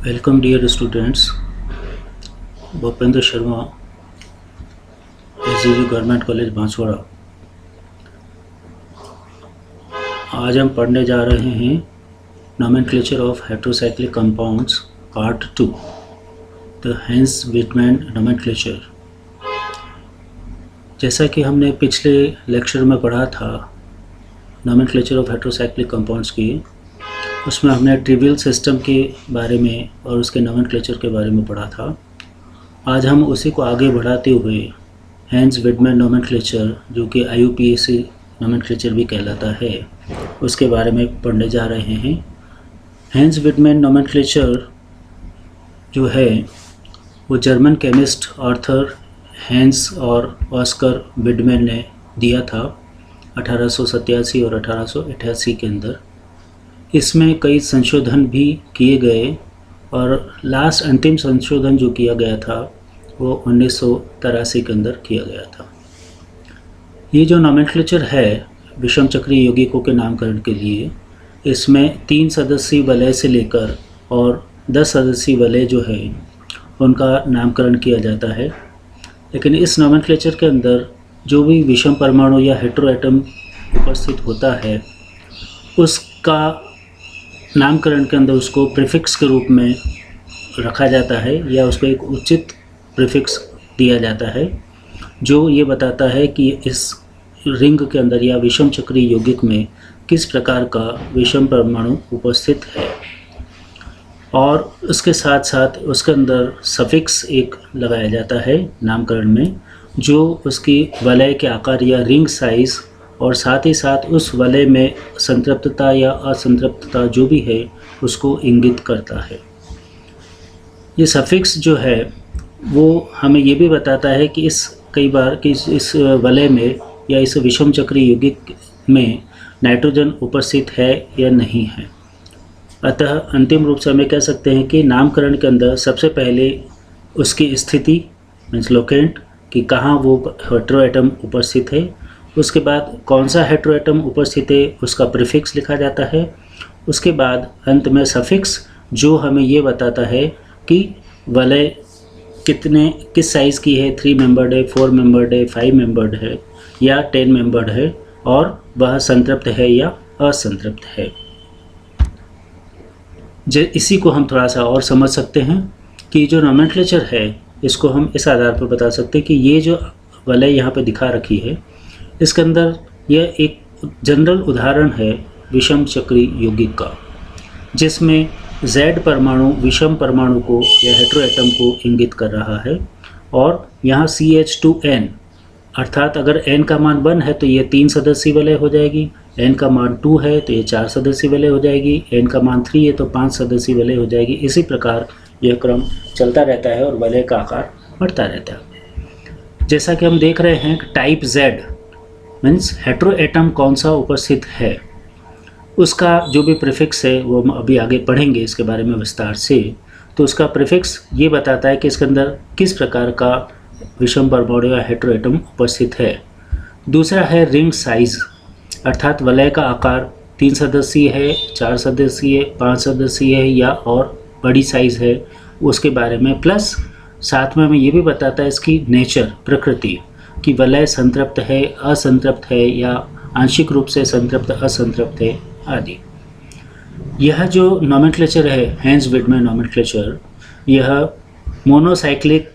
Welcome dear students. Bhupendra Sharma, SGG government college Banswara. आज हम पढ़ने जा रहे हैं nomenclature of heterocyclic compounds part 2, the Hantzsch Widman nomenclature. जैसा कि हमने पिछले लेक्चर में पढ़ा था नोमेनक्लेचर ऑफ हेटेरोसाइक्लिक कंपाउंड्स की, उसमें हमने ट्रिवियल सिस्टम के बारे में और उसके नोमेनक्लेचर के बारे में पढ़ा था। आज हम उसी को आगे बढ़ाते हुए हेंस-विटमैन नोमेनक्लेचर, जो कि IUPAC नोमेनक्लेचर भी कहलाता है, उसके बारे में पढ़ने जा रहे हैं। हेंस-विटमैन नोमेनक्लेचर जो है वो जर्मन केमिस्ट आर्थर हेंस और ऑस्कर विटमैन ने दिया था 1887 और 1888 के अंदर। इसमें कई संशोधन भी किए गए और लास्ट अंतिम संशोधन जो किया गया था वो 1983 के अंदर किया गया था। ये जो नोमेनक्लेचर है विषम चक्रीय यौगिकों के नामकरण के लिए, इसमें 3 सदस्यीय वलय से लेकर और 10 सदस्यीय वलय जो है उनका नामकरण किया जाता है। लेकिन इस नोमेनक्लेचर के अंदर जो भी विषम परमाणु या हेटेरो एटम उपस्थित होता है उसका नामकरण के अंदर उसको प्रीफिक्स के रूप में रखा जाता है या उसको एक उचित प्रीफिक्स दिया जाता है जो ये बताता है कि इस रिंग के अंदर या विषम चक्रीय यौगिक में किस प्रकार का विषम परमाणु उपस्थित है। और उसके साथ साथ उसके अंदर सफिक्स एक लगाया जाता है नामकरण में, जो उसकी वलय के आकार या रिंग साइज़ और साथ ही साथ उस वलय में संतृप्तता या असंतृप्तता जो भी है उसको इंगित करता है। ये सफिक्स जो है वो हमें ये भी बताता है कि कई बार कि इस वलय में या इस विषम चक्रीय यौगिक में नाइट्रोजन उपस्थित है या नहीं है। अतः अंतिम रूप से हमें कह सकते हैं कि नामकरण के अंदर सबसे पहले उसकी स्थिति मीन्स लोकेंट कि कहाँ वो हेटेरो एटम उपस्थित है, उसके बाद कौन सा हेटेरो एटम उपस्थित है उसका प्रीफिक्स लिखा जाता है, उसके बाद अंत में सफिक्स जो हमें ये बताता है कि वलय किस साइज़ की है, 3 मेंबर्ड है, 4 मेंबर्ड है, 5 मेंबर्ड है या 10 मेंबर्ड है और वह संतृप्त है या असंतृप्त है। इसी को हम थोड़ा सा और समझ सकते हैं कि जो नोमेनक्लेचर है इसको हम इस आधार पर बता सकते हैं कि ये जो वलय यहाँ पे दिखा रखी है इसके अंदर यह एक जनरल उदाहरण है विषम चक्रीय यौगिक का, जिसमें Z परमाणु विषम परमाणु को या हेटेरो एटम को इंगित कर रहा है और यहाँ CH2N अर्थात अगर N का मान 1 है तो ये 3 सदस्यीय वलय हो जाएगी, N का मान 2 है तो ये 4 सदस्यीय वलय हो जाएगी, N का मान 3 है तो 5 सदस्यीय वलय हो जाएगी। इसी प्रकार यह क्रम चलता रहता है और वलय का आकार बढ़ता रहता है। जैसा कि हम देख रहे हैं type Z means hetero atom कौन सा उपस्थित है, उसका जो भी प्रीफिक्स है वो हम अभी आगे पढ़ेंगे इसके बारे में विस्तार से। तो उसका प्रीफिक्स ये बताता है कि इसके अंदर किस प्रकार का विषम परमाणु या हेटेरो एटम उपस्थित है। दूसरा है रिंग साइज अर्थात वलय का आकार 3 सदस्यीय है, 4 सदस्यीय, 5 सदस्यीय है या और बड़ी साइज़ है उसके बारे में, प्लस साथ में हमें ये भी बताता है इसकी नेचर प्रकृति कि वलय संतृप्त है, असंतृप्त है या आंशिक रूप से संतृप्त असंतृप्त है आदि। यह जो नोमेनक्लेचर है हेंस-विटमैन नोमेनक्लेचर, यह मोनोसाइक्लिक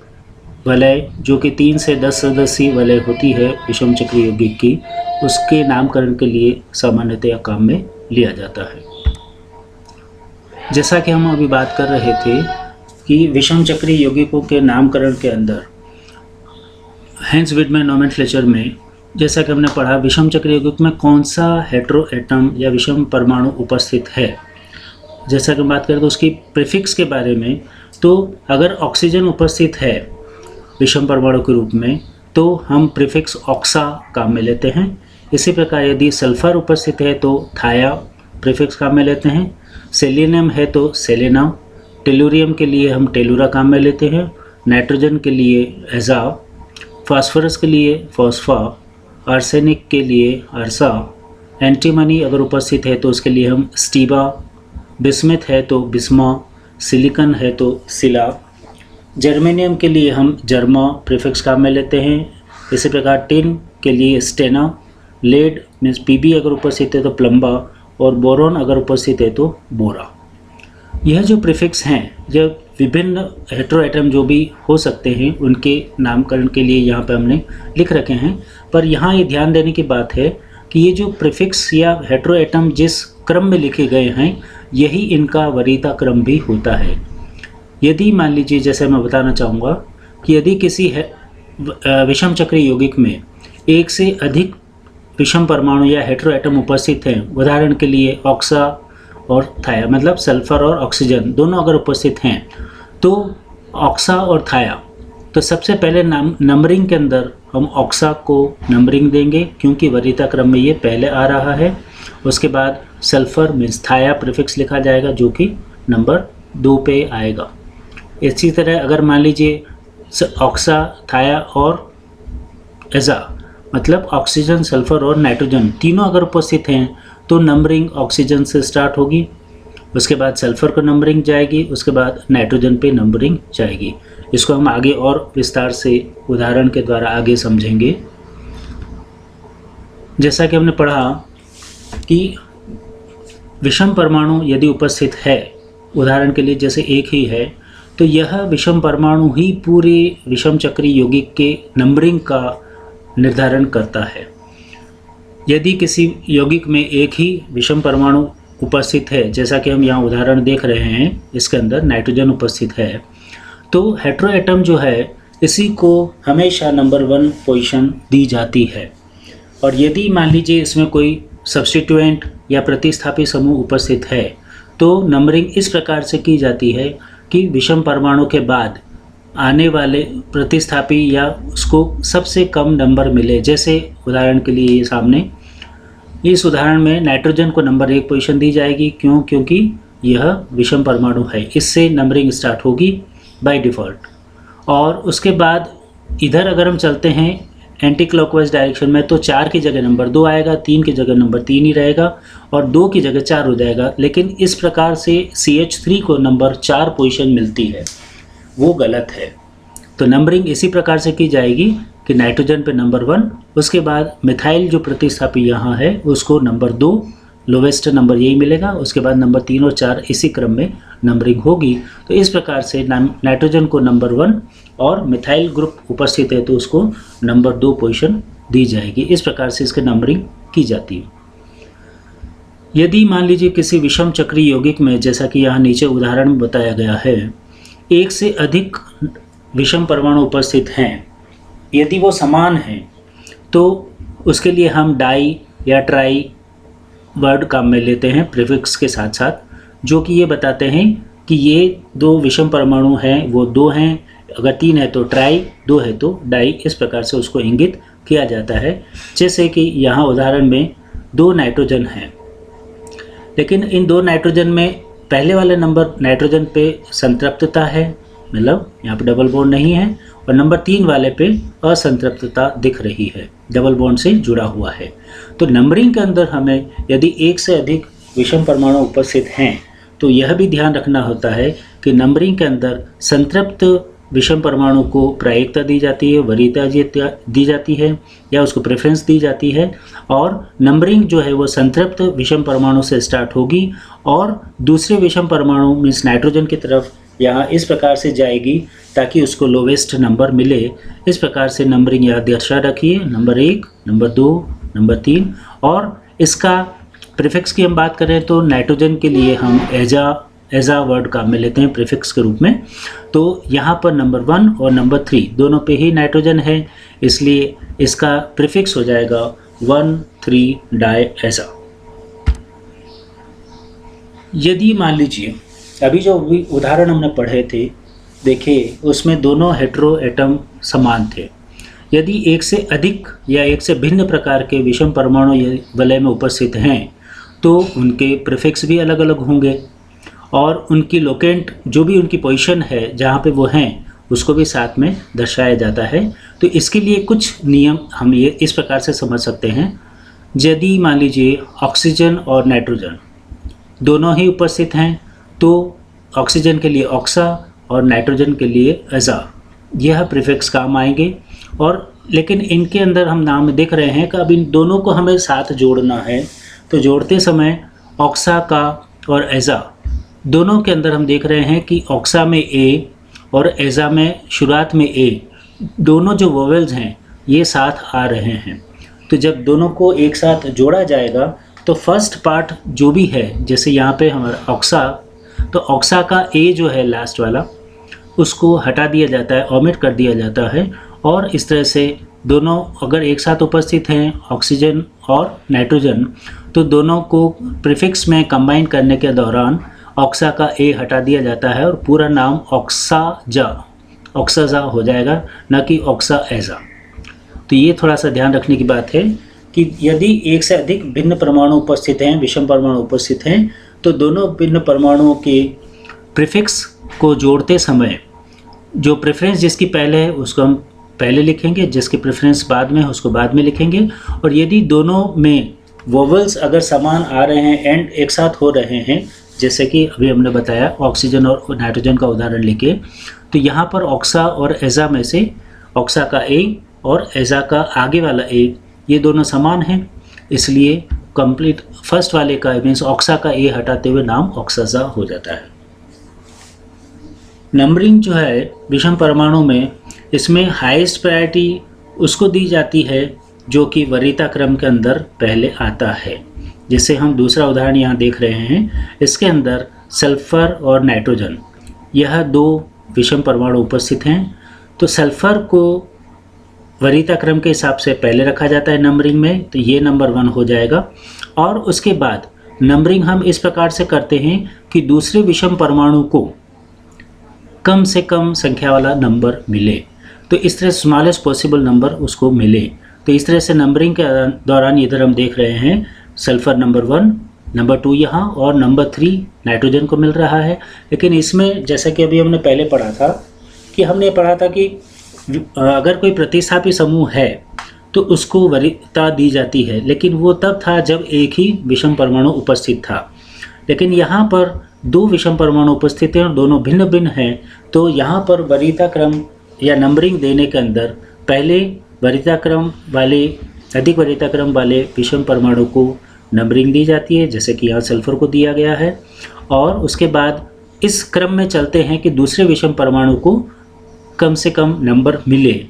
वलय जो कि 3 से 10 सदस्यीय वलय होती है विषम चक्रीय यौगिक की, उसके नामकरण के लिए सामान्यतया काम में लिया जाता है। जैसा कि हम अभी बात कर रहे थे कि विषम चक्रीय यौगिकों के नामकरण के अंदर हेंस-विटमैन नोमेनक्लेचर में जैसा कि हमने पढ़ा विषम चक्रीय यौगिक में कौन सा हेटेरो एटम या विषम परमाणु उपस्थित है। जैसा कि बात करें तो उसकी प्रीफिक्स के बारे में, तो अगर ऑक्सीजन उपस्थित है विषम परमाणु के रूप में तो हम प्रीफिक्स ऑक्सा काम में लेते हैं। इसी प्रकार यदि सल्फर उपस्थित है तो थाया प्रीफिक्स काम में लेते हैं, सेलेनियम है तो सेलेना, टेलुरियम के लिए हम टेलुरा काम में लेते हैं, नाइट्रोजन के लिए एजा, फास्फोरस के लिए फॉस्फा, आर्सेनिक के लिए अर्सा, एंटीमनी अगर उपस्थित है तो उसके लिए हम स्टीबा, बिस्मिथ है तो बिस्मा, सिलिकॉन है तो सिला। जर्मेनियम के लिए हम जर्मा प्रीफिक्स काम में लेते हैं। इसी प्रकार टिन के लिए स्टेना, लेड मीन्स पीबी अगर उपस्थित है तो प्लम्बा, और बोरॉन अगर उपस्थित है तो बोरा। यह जो प्रीफिक्स हैं यह विभिन्न हेटेरोएटम जो भी हो सकते हैं उनके नामकरण के लिए यहाँ पे हमने लिख रखे हैं। पर यहाँ ये ध्यान देने की बात है कि ये जो प्रीफिक्स या हेटेरोएटम जिस क्रम में लिखे गए हैं यही इनका वरीयता क्रम भी होता है। यदि मान लीजिए, जैसे मैं बताना चाहूँगा कि यदि किसी विषम चक्रीय यौगिक में एक से अधिक विषम परमाणु या हेटेरोएटम उपस्थित हैं, उदाहरण के लिए ऑक्सा और थाया मतलब सल्फर और ऑक्सीजन दोनों अगर उपस्थित हैं, तो ऑक्सा और थाया, तो सबसे पहले नंबरिंग के अंदर हम ऑक्सा को नंबरिंग देंगे क्योंकि वरीयता क्रम में ये पहले आ रहा है। उसके बाद सल्फर मीन्स थाया प्रीफिक्स लिखा जाएगा जो कि नंबर 2 पे आएगा। इसी तरह अगर मान लीजिए ऑक्सा, थाया और एजा मतलब ऑक्सीजन, सल्फर और नाइट्रोजन तीनों अगर उपस्थित हैं तो नंबरिंग ऑक्सीजन से स्टार्ट होगी, उसके बाद सल्फर को नंबरिंग जाएगी, उसके बाद नाइट्रोजन पे नंबरिंग जाएगी। इसको हम आगे और विस्तार से उदाहरण के द्वारा आगे समझेंगे। जैसा कि हमने पढ़ा कि विषम परमाणु यदि उपस्थित है, उदाहरण के लिए जैसे एक ही है, तो यह विषम परमाणु ही पूरे विषम चक्रीय यौगिक के नंबरिंग का निर्धारण करता है। यदि किसी यौगिक में एक ही विषम परमाणु उपस्थित है, जैसा कि हम यहाँ उदाहरण देख रहे हैं, इसके अंदर नाइट्रोजन उपस्थित है, तो हेटेरोएटम जो है इसी को हमेशा नंबर 1 पोजीशन दी जाती है। और यदि मान लीजिए इसमें कोई सब्स्टिट्यूएंट या प्रतिस्थापी समूह उपस्थित है तो नंबरिंग इस प्रकार से की जाती है कि विषम परमाणु के बाद आने वाले प्रतिस्थापी या उसको सबसे कम नंबर मिले। जैसे उदाहरण के लिए ये सामने इस उदाहरण में नाइट्रोजन को नंबर 1 पोजीशन दी जाएगी, क्योंकि यह विषम परमाणु है, इससे नंबरिंग स्टार्ट होगी बाय डिफ़ॉल्ट। और उसके बाद इधर अगर हम चलते हैं एंटी क्लॉकवाइज डायरेक्शन में तो 4 की जगह नंबर 2 आएगा, 3 की जगह नंबर 3 ही रहेगा और 2 की जगह 4 हो जाएगा। लेकिन इस प्रकार से CH3 को नंबर 4 पोजीशन मिलती है, वो गलत है। तो नंबरिंग इसी प्रकार से की जाएगी कि नाइट्रोजन पे नंबर 1, उसके बाद मिथाइल जो प्रतिस्थापी यहाँ है उसको नंबर 2, लोवेस्ट नंबर यही मिलेगा, उसके बाद नंबर 3 और 4 इसी क्रम में नंबरिंग होगी। तो इस प्रकार से नाइट्रोजन को नंबर 1 और मिथाइल ग्रुप उपस्थित है तो उसको नंबर 2 पोजीशन दी जाएगी। इस प्रकार से इसकी नंबरिंग की जाती है। यदि मान लीजिए किसी विषम चक्रीय यौगिक में, जैसा कि यहाँ नीचे उदाहरण में बताया गया है, एक से अधिक विषम परमाणु उपस्थित हैं, यदि वो समान हैं तो उसके लिए हम डाई या ट्राई वर्ड काम में लेते हैं प्रीफिक्स के साथ साथ, जो कि ये बताते हैं कि ये 2 विषम परमाणु हैं, वो 2 हैं, अगर 3 है तो ट्राई, 2 है तो डाई। इस प्रकार से उसको इंगित किया जाता है। जैसे कि यहाँ उदाहरण में 2 नाइट्रोजन हैं, लेकिन इन 2 नाइट्रोजन में पहले वाले नंबर नाइट्रोजन पे संतृप्तता है, मतलब यहाँ पे डबल बॉन्ड नहीं है, और नंबर 3 वाले पे असंतृप्तता दिख रही है, डबल बॉन्ड से जुड़ा हुआ है। तो नंबरिंग के अंदर हमें यदि एक से अधिक विषम परमाणु उपस्थित हैं तो यह भी ध्यान रखना होता है कि नंबरिंग के अंदर संतृप्त विषम परमाणु को प्रायिकता दी जाती है, वरीयता दी जाती है या उसको प्रेफरेंस दी जाती है, और नंबरिंग जो है वो संतृप्त विषम परमाणु से स्टार्ट होगी और दूसरे विषम परमाणु मीन्स नाइट्रोजन की तरफ यहाँ इस प्रकार से जाएगी ताकि उसको लोवेस्ट नंबर मिले। इस प्रकार से नंबरिंग याद दर्शा रखिए, नंबर 1, नंबर 2, नंबर 3। और इसका प्रीफिक्स की हम बात करें तो नाइट्रोजन के लिए हम एजा वर्ड काम में लेते हैं प्रीफिक्स के रूप में। तो यहाँ पर नंबर 1 और नंबर 3 दोनों पे ही नाइट्रोजन है, इसलिए इसका प्रीफिक्स हो जाएगा 1,3 डाई एजा। यदि मान लीजिए अभी जो उदाहरण हमने पढ़े थे, देखिए उसमें दोनों हेटेरो एटम समान थे। यदि एक से अधिक या एक से भिन्न प्रकार के विषम परमाणु वलय में उपस्थित हैं तो उनके प्रीफिक्स भी अलग अलग होंगे और उनकी लोकेंट जो भी उनकी पोजीशन है जहाँ पे वो हैं उसको भी साथ में दर्शाया जाता है। तो इसके लिए कुछ नियम हम ये इस प्रकार से समझ सकते हैं। यदि मान लीजिए ऑक्सीजन और नाइट्रोजन दोनों ही उपस्थित हैं तो ऑक्सीजन के लिए ऑक्सा और नाइट्रोजन के लिए एजा, यह प्रीफिक्स काम आएंगे। और लेकिन इनके अंदर हम नाम देख रहे हैं कि अब इन दोनों को हमें साथ जोड़ना है, तो जोड़ते समय ऑक्सा का और एजा दोनों के अंदर हम देख रहे हैं कि ऑक्सा में ए और एजा में शुरुआत में ए, दोनों जो वोवेल्स हैं ये साथ आ रहे हैं। तो जब दोनों को एक साथ जोड़ा जाएगा तो फर्स्ट पार्ट जो भी है, जैसे यहाँ पे हमारा ऑक्सा, तो ऑक्सा का ए जो है लास्ट वाला उसको हटा दिया जाता है, ओमिट कर दिया जाता है। और इस तरह से दोनों अगर एक साथ उपस्थित हैं ऑक्सीजन और नाइट्रोजन, तो दोनों को प्रीफिक्स में कंबाइन करने के दौरान ऑक्सा का ए हटा दिया जाता है और पूरा नाम ऑक्साजा हो जाएगा, न कि ऑक्सा एजा। तो ये थोड़ा सा ध्यान रखने की बात है कि यदि एक से अधिक भिन्न परमाणु उपस्थित हैं, विषम परमाणु उपस्थित हैं, तो दोनों भिन्न परमाणुओं के प्रीफिक्स को जोड़ते समय जो प्रेफरेंस जिसकी पहले है उसको हम पहले लिखेंगे, जिसकी प्रेफरेंस बाद में है उसको बाद में लिखेंगे। और यदि दोनों में वोवेल्स अगर समान आ रहे हैं एंड एक साथ हो रहे हैं, जैसे कि अभी हमने बताया ऑक्सीजन और नाइट्रोजन का उदाहरण लेके, तो यहाँ पर ऑक्सा और एजा में से ऑक्सा का ए और एजा का आगे वाला ए ये दोनों समान हैं, इसलिए कंप्लीट फर्स्ट वाले का मीन्स ऑक्सा का ए हटाते हुए नाम ऑक्साजा हो जाता है। नंबरिंग जो है विषम परमाणु में, इसमें हाईएस्ट प्रायोरिटी उसको दी जाती है जो कि वरीयता क्रम के अंदर पहले आता है। जैसे हम दूसरा उदाहरण यहाँ देख रहे हैं, इसके अंदर सल्फर और नाइट्रोजन यह दो विषम परमाणु उपस्थित हैं। तो सल्फर को वरीयता क्रम के हिसाब से पहले रखा जाता है नंबरिंग में, तो ये नंबर 1 हो जाएगा। और उसके बाद नंबरिंग हम इस प्रकार से करते हैं कि दूसरे विषम परमाणु को कम से कम संख्या वाला नंबर मिले, तो इस तरह स्मॉलेस्ट पॉसिबल नंबर उसको मिले। तो इस तरह से नंबरिंग के दौरान इधर हम देख रहे हैं सल्फर नंबर 1, नंबर 2 यहाँ और नंबर 3 नाइट्रोजन को मिल रहा है। लेकिन इसमें जैसा कि अभी हमने पहले पढ़ा था कि अगर कोई प्रतिस्थापी समूह है तो उसको वरीयता दी जाती है, लेकिन वो तब था जब एक ही विषम परमाणु उपस्थित था। लेकिन यहाँ पर 2 विषम परमाणु उपस्थित हैं और दोनों भिन्न भिन्न हैं, तो यहाँ पर वरीयता क्रम या नंबरिंग देने के अंदर पहले अधिक वरीयता क्रम वाले विषम परमाणु को नंबरिंग दी जाती है, जैसे कि यहाँ सल्फर को दिया गया है। और उसके बाद इस क्रम में चलते हैं कि दूसरे विषम परमाणु को कम से कम नंबर मिले।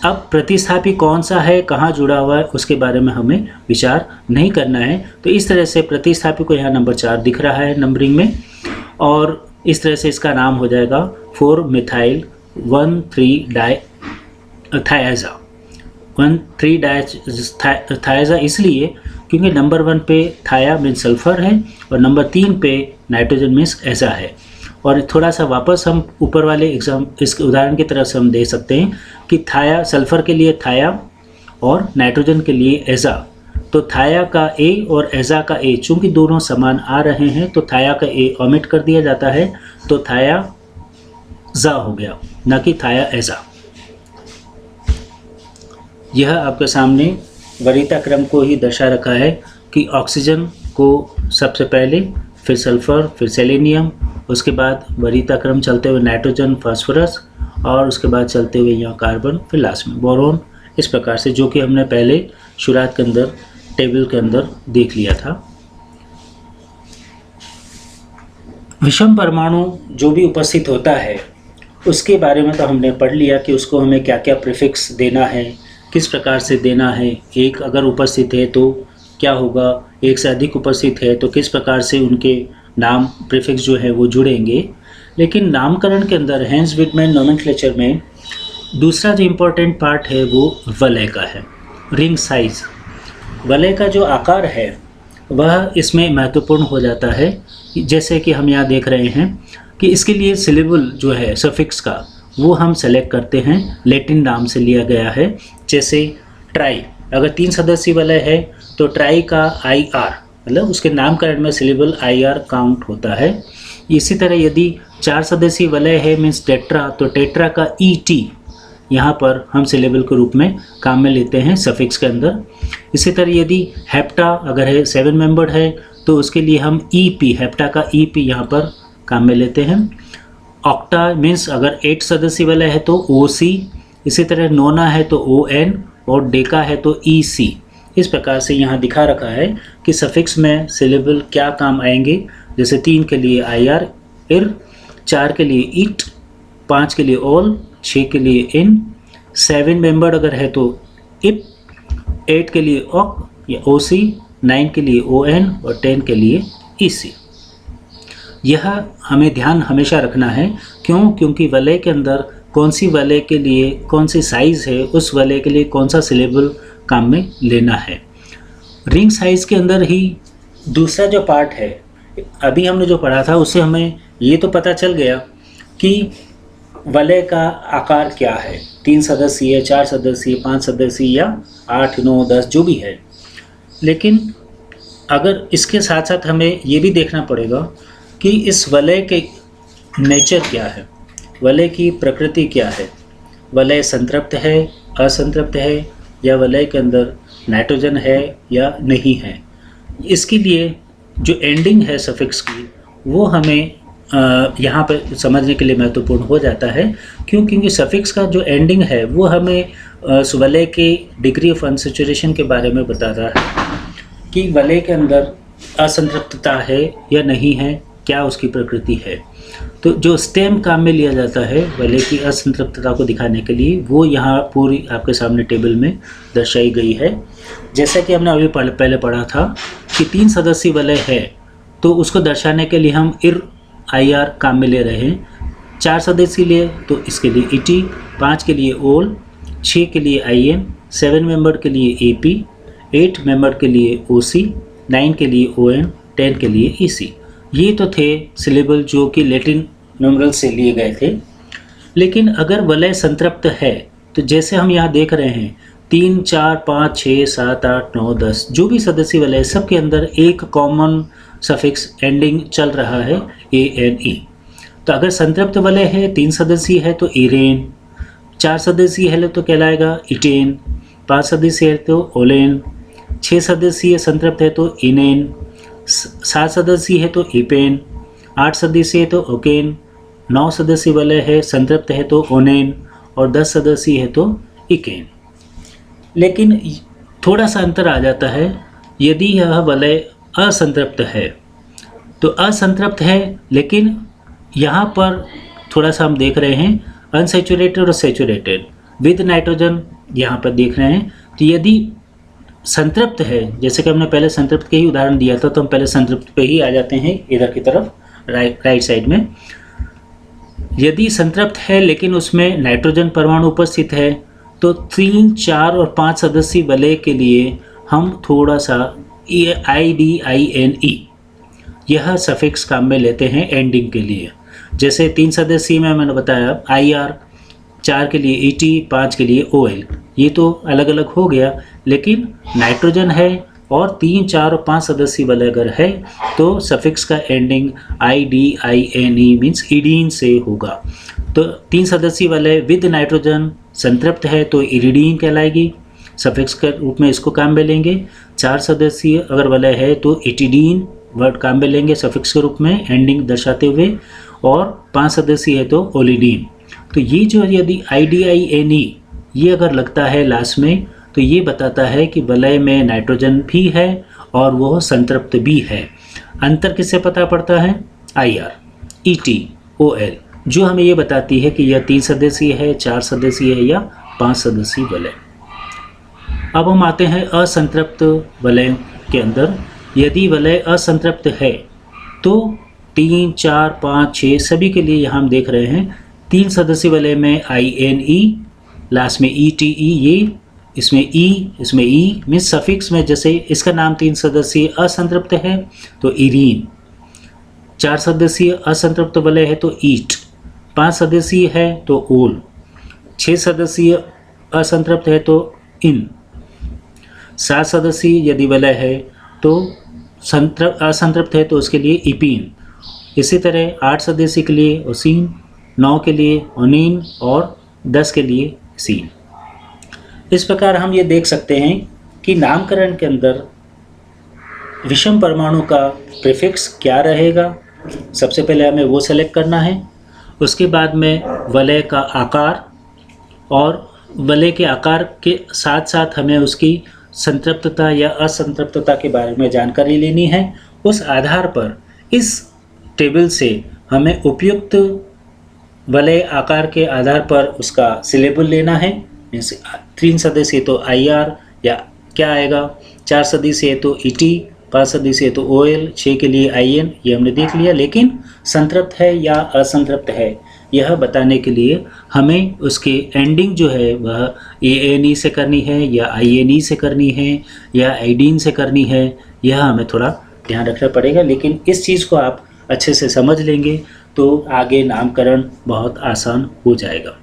अब प्रतिस्थापी कौन सा है, कहाँ जुड़ा हुआ है, उसके बारे में हमें विचार नहीं करना है। तो इस तरह से प्रतिस्थापी को यहाँ नंबर 4 दिख रहा है नंबरिंग में, और इस तरह से इसका नाम हो जाएगा 4-मिथाइल 1,3-डायथाइजा। 1,3-डायथाइजा इसलिए क्योंकि नंबर 1 पे थाया मीन्स सल्फर है और नंबर 3 पे नाइट्रोजन मीन्स एजा है। और थोड़ा सा वापस हम ऊपर वाले इस उदाहरण की तरफ से हम देख सकते हैं कि थाया सल्फर के लिए थाया और नाइट्रोजन के लिए एजा। तो थाया का ए और एजा का ए चूंकि दोनों समान आ रहे हैं, तो थाया का ए ओमिट कर दिया जाता है, तो थाया जा हो गया, न कि थाया एजा। यह आपके सामने वरीयता क्रम को ही दर्शा रखा है कि ऑक्सीजन को सबसे पहले, फिर सल्फर, फिर सेलेनियम, उसके बाद वरीयता क्रम चलते हुए नाइट्रोजन, फास्फोरस, और उसके बाद चलते हुए यहाँ कार्बन, फिर लास्ट में बोरोन। इस प्रकार से जो कि हमने पहले शुरुआत के अंदर टेबल के अंदर देख लिया था। विषम परमाणु जो भी उपस्थित होता है उसके बारे में तो हमने पढ़ लिया कि उसको हमें क्या क्या प्रीफिक्स देना है, किस प्रकार से देना है। एक अगर उपस्थित है तो क्या होगा, एक से अधिक उपस्थित है तो किस प्रकार से उनके नाम प्रीफिक्स जो है वो जुड़ेंगे। लेकिन नामकरण के अंदर हैंस विटमैन नोमेनक्लेचर में दूसरा जो इम्पोर्टेंट पार्ट है वो वलय का है, रिंग साइज। वलय का जो आकार है वह इसमें महत्वपूर्ण हो जाता है। जैसे कि हम यहाँ देख रहे हैं कि इसके लिए सिलेबल जो है सफिक्स का वो हम सेलेक्ट करते हैं, लैटिन नाम से लिया गया है। जैसे ट्राई, अगर 3 सदस्यीय वलय है तो ट्राई का IR मतलब उसके नामकरण में सिलेबल IR काउंट होता है। इसी तरह यदि 4 सदस्यीय वलय है मीन्स टेट्रा, तो टेट्रा का ET यहाँ पर हम सिलेबल के रूप में काम में लेते हैं सफिक्स के अंदर। इसी तरह यदि हेप्टा अगर है 7 मेंबर्ड है तो उसके लिए हम EP, हेप्टा का EP यहाँ पर काम में लेते हैं। ऑक्टा मीन्स अगर 8 सदस्य वाला है तो OC, इसी तरह नोना है तो ON और डेका है तो EC। इस प्रकार से यहाँ दिखा रखा है कि सफिक्स में सिलेबल क्या काम आएंगे। जैसे 3 के लिए IR इर, 4 के लिए इट, 5 के लिए ऑल, 6 के लिए इन, 7 मेंबर अगर है तो इप, 8 के लिए ऑक या OC, 9 के लिए ON और 10 के लिए EC। यह हमें ध्यान हमेशा रखना है। क्यों? क्योंकि वलय के अंदर कौन सी वलय के लिए कौन सी साइज़ है, उस वलय के लिए कौन सा सिलेबल काम में लेना है। रिंग साइज़ के अंदर ही दूसरा जो पार्ट है, अभी हमने जो पढ़ा था उससे हमें ये तो पता चल गया कि वलय का आकार क्या है, 3 सदस्यीय, 4 सदस्यीय, 5 सदस्यीय या 8, 9, 10 जो भी है। लेकिन अगर इसके साथ साथ हमें ये भी देखना पड़ेगा कि इस वलय के नेचर क्या है, वलय की प्रकृति क्या है। वलय संतृप्त है, असंतृप्त है, या वलय के अंदर नाइट्रोजन है या नहीं है। इसके लिए जो एंडिंग है सफिक्स की वो हमें यहाँ पर समझने के लिए महत्वपूर्ण हो जाता है। क्यों? क्योंकि सफिक्स का जो एंडिंग है वो हमें वलय के डिग्री ऑफ अनसेचुरेशन के बारे में बताता है कि वलय के अंदर असंतृप्तता है या नहीं है, क्या उसकी प्रकृति है। तो जो स्टेम काम में लिया जाता है वलय की असंतृप्तता को दिखाने के लिए, वो यहाँ पूरी आपके सामने टेबल में दर्शाई गई है। जैसा कि हमने अभी पहले पढ़ा था कि 3 सदस्यीय वलय है तो उसको दर्शाने के लिए हम IR काम में ले रहे हैं। 4 सदस्यीय लिए तो इसके लिए ET, 5 के लिए OL, 6 के लिए IN, 7 मेंबर के लिए AP, 8 मेंबर के लिए OC, 9 के लिए ON, 10 के लिए EC। ये तो थे सिलेबल जो कि लैटिन न्यूमरल से लिए गए थे। लेकिन अगर वलय संतृप्त है तो जैसे हम यहाँ देख रहे हैं 3, 4, 5, 6, 7, 8, 9, 10 जो भी सदस्य वलय सब के अंदर एक कॉमन सफिक्स एंडिंग चल रहा है ANE। तो अगर संतृप्त वलय है 3 सदस्यीय है तो इरेन, 4 सदस्यीय है तो कहलाएगा इटेन, 5 सदस्यीय है तो ओलेन, 6 सदस्यीय संतृप्त है तो इनेन, 7 सदस्यीय है तो इपेन, 8 सदस्यीय है तो ओकेन, 9 सदस्यीय वलय है संतृप्त है तो ओनेन और 10 सदस्यीय है तो इकेन। लेकिन थोड़ा सा अंतर आ जाता है यदि यह वलय असंतृप्त है। तो असंतृप्त है लेकिन यहाँ पर थोड़ा सा हम देख रहे हैं अनसैचुरेटेड और सैचुरेटेड विद नाइट्रोजन यहाँ पर देख रहे हैं। तो यदि संतृप्त है, जैसे कि हमने पहले संतृप्त के ही उदाहरण दिया था, तो हम पहले संतृप्त पे ही आ जाते हैं इधर की तरफ राइट साइड में। यदि संतृप्त है लेकिन उसमें नाइट्रोजन परमाणु उपस्थित है तो 3, 4 और 5 सदस्यीय वलय के लिए हम थोड़ा सा IDINE यह सफिक्स काम में लेते हैं एंडिंग के लिए। जैसे 3 सदस्यीय में मैंने बताया IR, 4 के लिए ET, 5 के लिए OL। ये तो अलग अलग हो गया, लेकिन नाइट्रोजन है और 3, 4 और 5 सदस्यीय वलय अगर है तो सफिक्स का एंडिंग IDINE मीन्स इडीन से होगा। तो 3 सदस्यीय वलय विद नाइट्रोजन संतृप्त है तो इरिडीन कहलाएगी, सफिक्स के रूप में इसको काम में लेंगे। 4 सदस्यीय अगर वलय है तो इटिडीन वर्ड काम में लेंगे सफिक्स के रूप में एंडिंग दर्शाते हुए, और 5 सदस्यीय है तो ओलिडीन। तो ये जो यदि IDINE ये अगर लगता है लास्ट में तो ये बताता है कि वलय में नाइट्रोजन भी है और वह संतृप्त भी है। अंतर किससे पता पड़ता है? IR, ET, OL जो हमें ये बताती है कि यह 3 सदस्यीय है, 4 सदस्यीय है या 5 सदस्यीय वलय। अब हम आते हैं असंतृप्त वलय के अंदर। यदि वलय असंतृप्त है तो 3, 4, 5, 6 सभी के लिए यहाँ हम देख रहे हैं 3 सदस्यीय वलय में INE, लास्ट में ETE, ये इसमें इसमें E मीन्स सफिक्स में, जैसे इसका नाम 3 सदस्यीय असंतृप्त है तो इरीन, 4 सदस्यीय असंतृप्त वलय है तो ईट, 5 सदस्यीय है तो ओल, 6 सदस्यीय असंतृप्त है तो इन, 7 सदस्यीय यदि वलय है तो असंतृप्त है तो उसके लिए इपीन। इसी तरह 8 सदस्यीय के लिए ओसीन, 9 के लिए ओनिन और 10 के लिए सीन। इस प्रकार हम ये देख सकते हैं कि नामकरण के अंदर विषम परमाणु का प्रीफिक्स क्या रहेगा सबसे पहले हमें वो सेलेक्ट करना है। उसके बाद में वलय का आकार, और वलय के आकार के साथ साथ हमें उसकी संतृप्तता या असंतृप्तता के बारे में जानकारी लेनी है। उस आधार पर इस टेबल से हमें उपयुक्त वलय आकार के आधार पर उसका सिलेबल लेना है। 3 सदस्य तो IR या क्या आएगा, 4 सदस्य तो ET, 5 सदस्य तो OL, 6 के लिए IN, ये हमने देख लिया। लेकिन संतृप्त है या असंतृप्त है यह बताने के लिए हमें उसके एंडिंग जो है वह ANE से करनी है या INE से करनी है या आइडीन से करनी है, यह हमें थोड़ा ध्यान रखना पड़ेगा। लेकिन इस चीज़ को आप अच्छे से समझ लेंगे तो आगे नामकरण बहुत आसान हो जाएगा।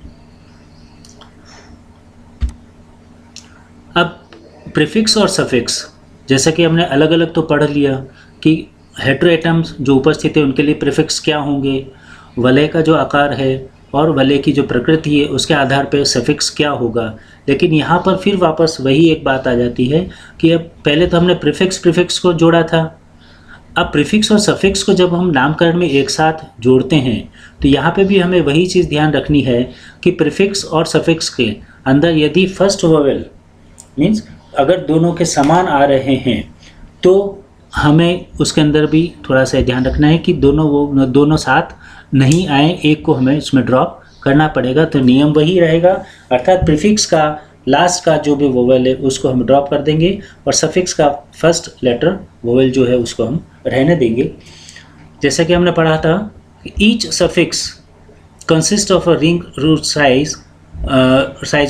अब प्रीफिक्स और सफिक्स, जैसा कि हमने अलग अलग तो पढ़ लिया कि हेटेरोएटम्स जो उपस्थित है उनके लिए प्रीफिक्स क्या होंगे, वलय का जो आकार है और वलय की जो प्रकृति है उसके आधार पर सफिक्स क्या होगा। लेकिन यहाँ पर फिर वापस वही एक बात आ जाती है कि अब पहले तो हमने प्रीफिक्स को जोड़ा था, अब प्रीफिक्स और सफिक्स को जब हम नामकरण में एक साथ जोड़ते हैं तो यहाँ पे भी हमें वही चीज़ ध्यान रखनी है कि प्रीफिक्स और सफिक्स के अंदर यदि फर्स्ट वोवेल मीन्स अगर दोनों के समान आ रहे हैं तो हमें उसके अंदर भी थोड़ा सा ध्यान रखना है कि दोनों साथ नहीं आए, एक को हमें इसमें ड्रॉप करना पड़ेगा। तो नियम वही रहेगा, अर्थात प्रीफिक्स का लास्ट का जो भी वोवेल है उसको हम ड्रॉप कर देंगे और सफिक्स का फर्स्ट लेटर वोवेल जो है उसको हम रहने देंगे। जैसा कि हमने पढ़ा था, each suffix consist of a ring root size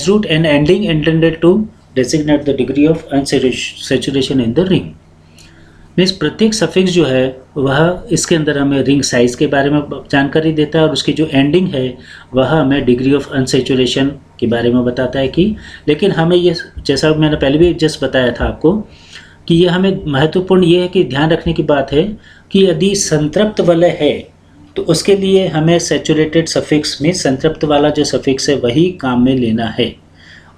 root and ending intended to designate the degree of unsaturation in the ring. Means प्रत्येक सफिक्स जो है वह इसके अंदर हमें रिंग साइज के बारे में जानकारी देता है और उसकी जो एंडिंग है वह हमें डिग्री ऑफ अनसैचुरेशन के बारे में बताता है कि, लेकिन हमें ये, जैसा मैंने पहले भी जस्ट बताया था आपको, कि ये हमें महत्वपूर्ण ये है कि ध्यान रखने की बात है कि यदि संतृप्त वलय है तो उसके लिए हमें सैचुरेटेड सफिक्स में संतृप्त वाला जो सफिक्स है वही काम में लेना है,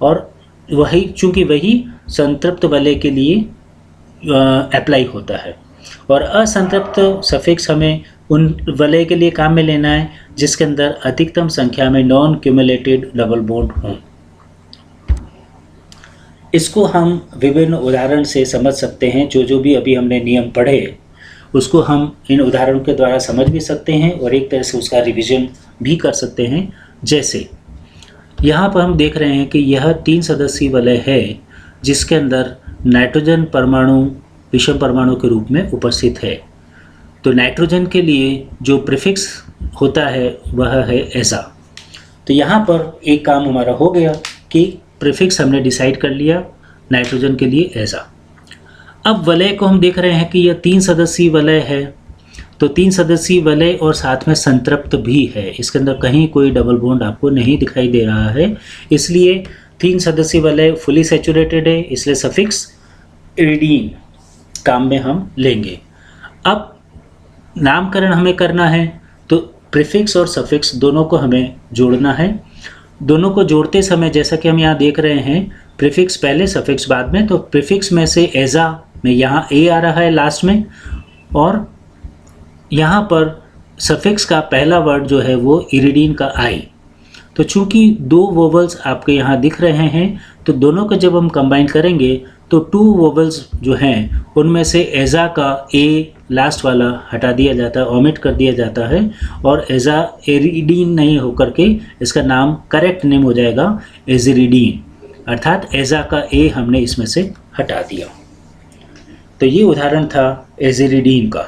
और वही चूँकि वही संतृप्त वलय के लिए अप्लाई होता है, और असंतृप्त सफिक्स हमें उन वलय के लिए काम में लेना है जिसके अंदर अधिकतम संख्या में नॉन क्यूमुलेटेड डबल बॉन्ड हों। इसको हम विभिन्न उदाहरण से समझ सकते हैं। जो भी अभी हमने नियम पढ़े उसको हम इन उदाहरणों के द्वारा समझ भी सकते हैं और एक तरह से उसका रिवीजन भी कर सकते हैं। जैसे यहाँ पर हम देख रहे हैं कि यह 3 सदस्यीय वलय है जिसके अंदर नाइट्रोजन परमाणु विषम परमाणु के रूप में उपस्थित है। तो नाइट्रोजन के लिए जो प्रीफिक्स होता है वह है ऐसा। तो यहाँ पर एक काम हमारा हो गया कि प्रीफिक्स हमने डिसाइड कर लिया नाइट्रोजन के लिए ऐसा। अब वलय को हम देख रहे हैं कि यह 3 सदस्यीय वलय है, तो 3 सदस्यीय वलय और साथ में संतृप्त भी है, इसके अंदर कहीं कोई डबल बॉन्ड आपको नहीं दिखाई दे रहा है, इसलिए 3 सदस्यीय वलय फुली सैचुरेटेड है, इसलिए सफिक्स इरिडीन काम में हम लेंगे। अब नामकरण हमें करना है तो प्रीफिक्स और सफिक्स दोनों को हमें जोड़ना है। दोनों को जोड़ते समय जैसा कि हम यहाँ देख रहे हैं, प्रीफिक्स पहले सफिक्स बाद में, तो प्रीफिक्स में से एजा में यहाँ ए आ रहा है लास्ट में, और यहाँ पर सफिक्स का पहला वर्ड जो है वो इरिडीन का आई। तो चूंकि 2 वोवल्स आपके यहाँ दिख रहे हैं तो दोनों को जब हम कंबाइन करेंगे तो 2 वोवल्स जो हैं उनमें से एजा का ए लास्ट वाला हटा दिया जाता है, ओमिट कर दिया जाता है, और एजा एरिडीन नहीं होकर के इसका नाम करेक्ट नेम हो जाएगा एजिरिडीन, अर्थात एजा का ए हमने इसमें से हटा दिया। तो ये उदाहरण था एजिरिडीन का।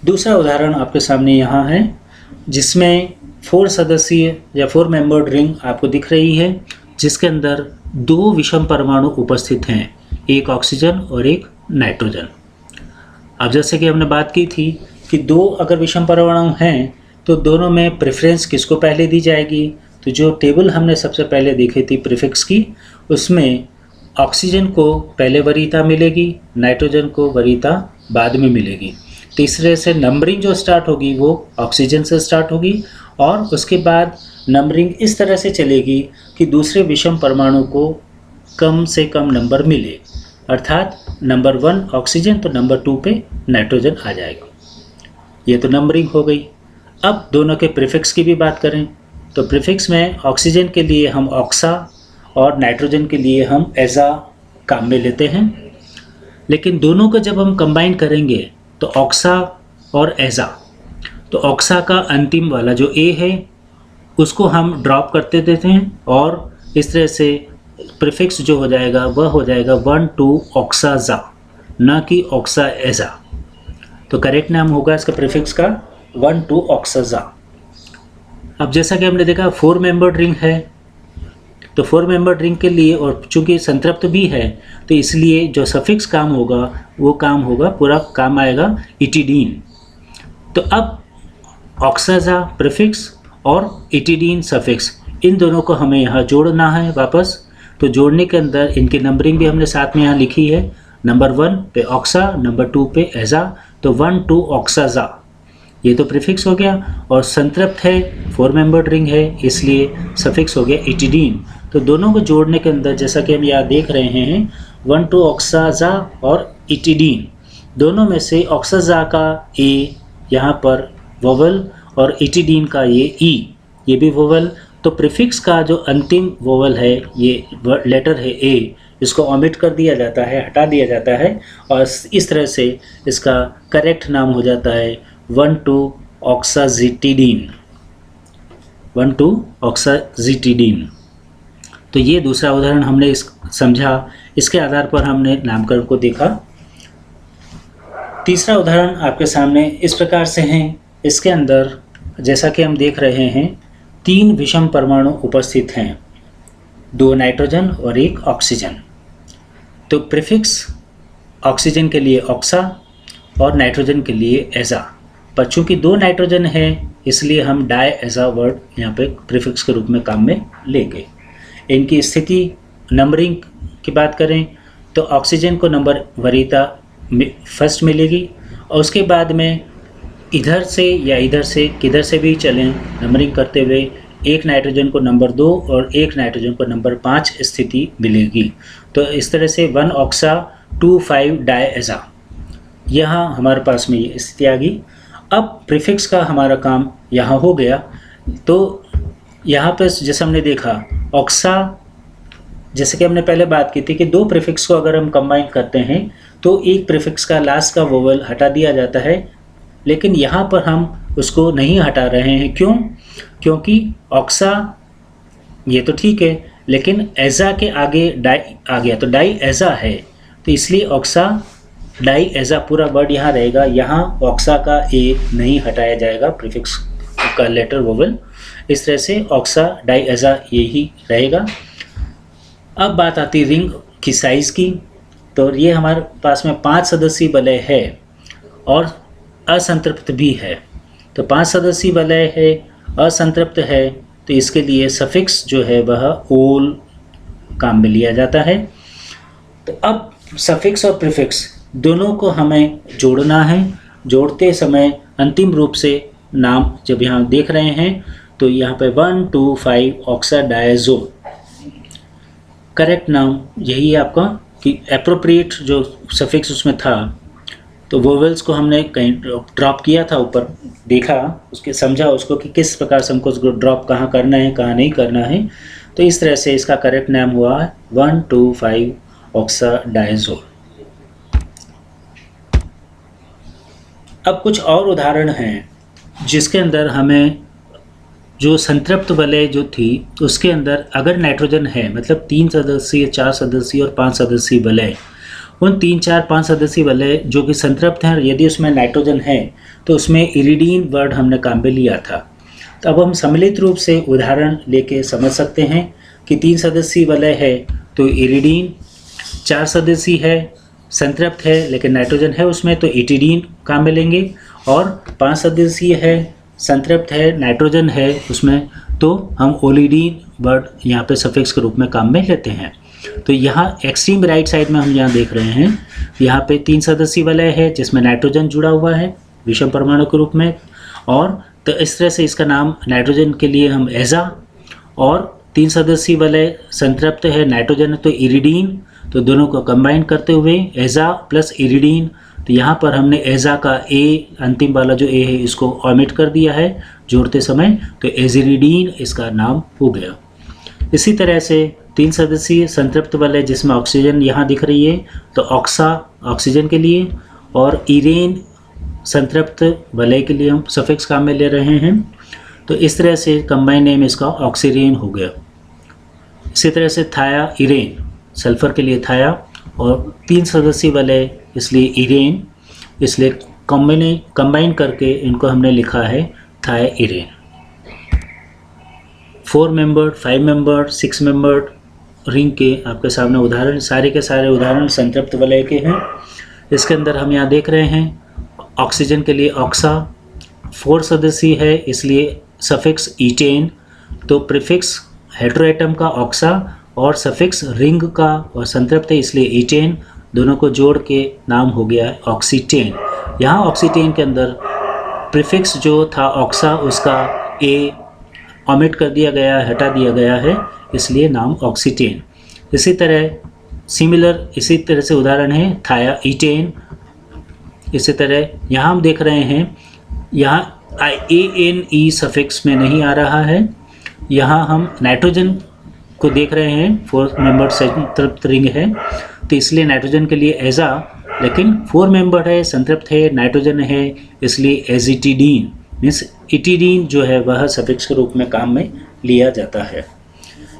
दूसरा उदाहरण आपके सामने यहाँ है जिसमें 4 सदस्यीय या 4 मेंबर्ड रिंग आपको दिख रही है जिसके अंदर 2 विषम परमाणु उपस्थित हैं, एक ऑक्सीजन और एक नाइट्रोजन। अब जैसे कि हमने बात की थी कि 2 अगर विषम परमाणु हैं तो दोनों में प्रेफरेंस किसको पहले दी जाएगी। तो जो टेबल हमने सबसे पहले देखी थी प्रीफिक्स की, उसमें ऑक्सीजन को पहले वरीयता मिलेगी, नाइट्रोजन को वरीयता बाद में मिलेगी। तीसरे से नंबरिंग जो स्टार्ट होगी वो ऑक्सीजन से स्टार्ट होगी और उसके बाद नंबरिंग इस तरह से चलेगी कि दूसरे विषम परमाणु को कम से कम नंबर मिले, अर्थात नंबर 1 ऑक्सीजन तो नंबर 2 पे नाइट्रोजन आ जाएगा। ये तो नंबरिंग हो गई। अब दोनों के प्रीफिक्स की भी बात करें तो प्रीफिक्स में ऑक्सीजन के लिए हम ऑक्सा और नाइट्रोजन के लिए हम एजा काम में लेते हैं, लेकिन दोनों को जब हम कंबाइन करेंगे तो ऑक्सा और एजा, तो ऑक्सा का अंतिम वाला जो ए है उसको हम ड्रॉप करते देते हैं और इस तरह से प्रीफिक्स जो हो जाएगा वह हो जाएगा 1,2-ऑक्साजा, ना कि ऑक्सा एजा। तो करेक्ट नाम होगा इसका प्रीफिक्स का 1,2-ऑक्साजा। अब जैसा कि हमने देखा 4 मेंबर्ड रिंग है, तो 4 मेंबर्ड रिंग के लिए और चूंकि संतृप्त भी है तो इसलिए जो सफिक्स काम होगा वो काम होगा, पूरा काम आएगा इटिडीन। तो अब ऑक्साजा प्रीफिक्स और इटिडीन सफिक्स, इन दोनों को हमें यहाँ जोड़ना है वापस। तो जोड़ने के अंदर इनकी नंबरिंग भी हमने साथ में यहाँ लिखी है, नंबर 1 पे ऑक्सा, नंबर 2 पे एजा, तो 1,2-ऑक्साजा ये तो प्रीफिक्स हो गया। और संतृप्त है, 4 मेंबर्ड रिंग है, इसलिए सफिक्स हो गया इटिडीन। तो दोनों को जोड़ने के अंदर जैसा कि हम यहाँ देख रहे हैं 1,2-ऑक्साजा और इटिडीन, दोनों में से ऑक्साजा का ए यहाँ पर वोवल और इटिडीन का ये ई, ये भी वोवल। तो प्रीफिक्स का जो अंतिम वोवल है, ये लेटर है ए, इसको ओमिट कर दिया जाता है, हटा दिया जाता है और इस तरह से इसका करेक्ट नाम हो जाता है 1,2-ऑक्साजिटिडीन, 1,2-ऑक्साजिटिडीन। तो ये दूसरा उदाहरण हमने समझा, इसके आधार पर हमने नामकरण को देखा। तीसरा उदाहरण आपके सामने इस प्रकार से है। इसके अंदर जैसा कि हम देख रहे हैं 3 विषम परमाणु उपस्थित हैं, 2 नाइट्रोजन और 1 ऑक्सीजन। तो प्रीफिक्स ऑक्सीजन के लिए ऑक्सा और नाइट्रोजन के लिए एजा, पर चूँकि 2 नाइट्रोजन है इसलिए हम डाई एजा वर्ड यहाँ पे प्रीफिक्स के रूप में काम में लेंगे। इनकी स्थिति नंबरिंग की बात करें तो ऑक्सीजन को नंबर वरीयता फर्स्ट मिलेगी और उसके बाद में इधर से या इधर से किधर से भी चलें नंबरिंग करते हुए 1 नाइट्रोजन को नंबर 2 और 1 नाइट्रोजन को नंबर 5 स्थिति मिलेगी। तो इस तरह से 1 ऑक्सा 2 5 डाई एजा, यहाँ हमारे पास में ये स्थिति आ गई। अब प्रीफिक्स का हमारा काम यहाँ हो गया। तो यहाँ पर जैसे हमने देखा ऑक्सा, जैसे कि हमने पहले बात की थी कि 2 प्रीफिक्स को अगर हम कंबाइन करते हैं तो एक प्रीफिक्स का लास्ट का वोवल हटा दिया जाता है, लेकिन यहाँ पर हम उसको नहीं हटा रहे हैं। क्यों? क्योंकि ऑक्सा ये तो ठीक है, लेकिन एजा के आगे डाई आ गया तो डाई एजा है, तो इसलिए ऑक्सा डाई एजा पूरा वर्ड यहाँ रहेगा। यहाँ ऑक्सा का ए नहीं हटाया जाएगा, प्रीफिक्स का लेटर वोवल। इस तरह से ऑक्सा डाई एजा यही रहेगा। अब बात आती रिंग की साइज़ की। तो ये हमारे पास में 5 सदस्यीय वलय है और असंतृप्त भी है। तो 5 सदस्यीय वलय है, असंतृप्त है, तो इसके लिए सफिक्स जो है वह ओल काम में लिया जाता है। तो अब सफिक्स और प्रीफिक्स दोनों को हमें जोड़ना है। जोड़ते समय अंतिम रूप से नाम जब यहाँ देख रहे हैं तो यहाँ पे 1 2 5 ऑक्साडाइजोल करेक्ट नाम यही है आपका, कि एप्रोप्रिएट जो सफिक्स उसमें था तो वोवेल्स को हमने कहीं ड्रॉप किया था, ऊपर देखा, उसके समझा उसको कि किस प्रकार से हमको उसको ड्रॉप कहाँ करना है कहाँ नहीं करना है। तो इस तरह से इसका करेक्ट नाम हुआ 1 2 5 ऑक्साडाइजोल। अब कुछ और उदाहरण हैं जिसके अंदर हमें जो संतृप्त वलय जो थी उसके अंदर अगर नाइट्रोजन है, मतलब 3 सदस्यीय 4 सदस्यीय और 5 सदस्यीय वलय, उन 3 4 5 सदस्यीय वलय जो कि संतृप्त हैं, यदि उसमें नाइट्रोजन है तो उसमें इरिडीन वर्ड हमने काम में लिया था। तो अब हम सम्मिलित रूप से उदाहरण लेके समझ सकते हैं कि 3 सदस्यीय वलय है तो इरिडीन, 4 सदस्यीय है संतृप्त है लेकिन नाइट्रोजन है उसमें तो इटिडीन काम में लेंगे, और 5 सदस्यीय है संतृप्त है नाइट्रोजन है उसमें तो हम ओलिडीन वर्ड यहाँ पे सफिक्स के रूप में काम में लेते हैं। तो यहाँ एक्सट्रीम राइट साइड में हम यहाँ देख रहे हैं, यहाँ पे 3 सदस्यीय वलय है जिसमें नाइट्रोजन जुड़ा हुआ है विषम परमाणु के रूप में, और तो इस तरह से इसका नाम नाइट्रोजन के लिए हम एजा, और 3 सदस्यीय वलय संतृप्त है नाइट्रोजन तो इरिडीन, तो दोनों को कंबाइन करते हुए एजा प्लस इरिडीन तो यहाँ पर हमने एजा का ए, अंतिम वाला जो ए है इसको ओमिट कर दिया है जोड़ते समय, तो एजिरिडीन इसका नाम हो गया। इसी तरह से 3 सदस्यीय संतृप्त वलय जिसमें ऑक्सीजन यहाँ दिख रही है, तो ऑक्सा ऑक्सीजन के लिए और इरेन संतृप्त वलय के लिए हम सफिक्स काम में ले रहे हैं। तो इस तरह से कंबाइन नेम इसका ऑक्सीरेन हो गया। इसी तरह से थाया इरेन, सल्फर के लिए थाया, और 3 सदस्यीय वलय इसलिए इरेन, इसलिए कंबाइन करके इनको हमने लिखा है थाया इरेन। 4 मेंबर्ड, 5 मेंबर्ड, 6 मेंबर्ड रिंग के आपके सामने उदाहरण, सारे के सारे उदाहरण संतृप्त वलय के हैं। इसके अंदर हम यहाँ देख रहे हैं ऑक्सीजन के लिए ऑक्सा, 4 सदस्यीय है इसलिए सफिक्स ईटेन, तो प्रीफिक्स हेटेरोएटम का ऑक्सा और सफिक्स रिंग का और संतृप्त है इसलिए ईटेन, दोनों को जोड़ के नाम हो गया ऑक्सीटेन। यहाँ ऑक्सीटेन के अंदर प्रीफिक्स जो था ऑक्सा उसका ए ओमिट कर दिया गया, हटा दिया गया है, इसलिए नाम ऑक्सीटेन। इसी तरह से उदाहरण है थाया ईटेन। इसी तरह यहाँ हम देख रहे हैं, यहाँ ANE सफिक्स में नहीं आ रहा है। यहाँ हम नाइट्रोजन को देख रहे हैं, 4 मेंबर्ड संतृप्त रिंग है, तो इसलिए नाइट्रोजन के लिए एजा, लेकिन 4 मेंबर्ड है, संतृप्त है, नाइट्रोजन है, इसलिए एजिटिडीन, मीन्स इटिडीन जो है वह सफिक्स के रूप में काम में लिया जाता है।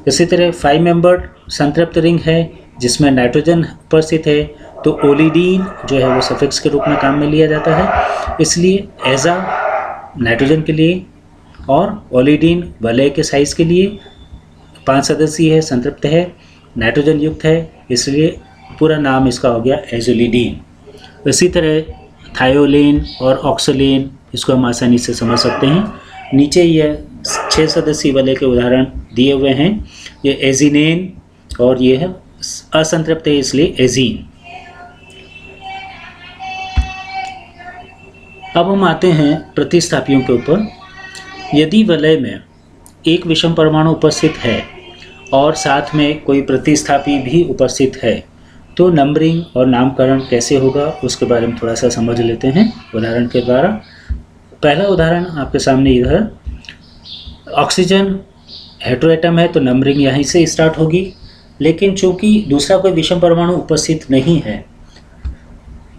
इसी तरह 5 मेंबर्ड संतृप्त रिंग है जिसमें नाइट्रोजन उपस्थित है, तो ओलिडीन जो है वो सफिक्स के रूप में काम में लिया जाता है, इसलिए एजा नाइट्रोजन के लिए और ओलिडीन वलय के साइज के लिए, 5 सदस्यीय है, संतृप्त है, नाइट्रोजन युक्त है, इसलिए पूरा नाम इसका हो गया एजोलिडीन। इसी तरह थायोलेन और ऑक्सोलेन, इसको हम आसानी से समझ सकते हैं। नीचे यह 6 सदस्यीय वलय के उदाहरण दिए हुए हैं, ये एजिनेन और ये है असंतृप्त है इसलिए एजीन। अब हम आते हैं प्रतिस्थापियों के ऊपर। यदि वलय में एक विषम परमाणु उपस्थित है और साथ में कोई प्रतिस्थापी भी उपस्थित है, तो नंबरिंग और नामकरण कैसे होगा उसके बारे में थोड़ा सा समझ लेते हैं उदाहरण के द्वारा। पहला उदाहरण आपके सामने इधर, ऑक्सीजन हेटेरोएटम है तो नंबरिंग यहीं से स्टार्ट होगी, लेकिन चूंकि दूसरा कोई विषम परमाणु उपस्थित नहीं है,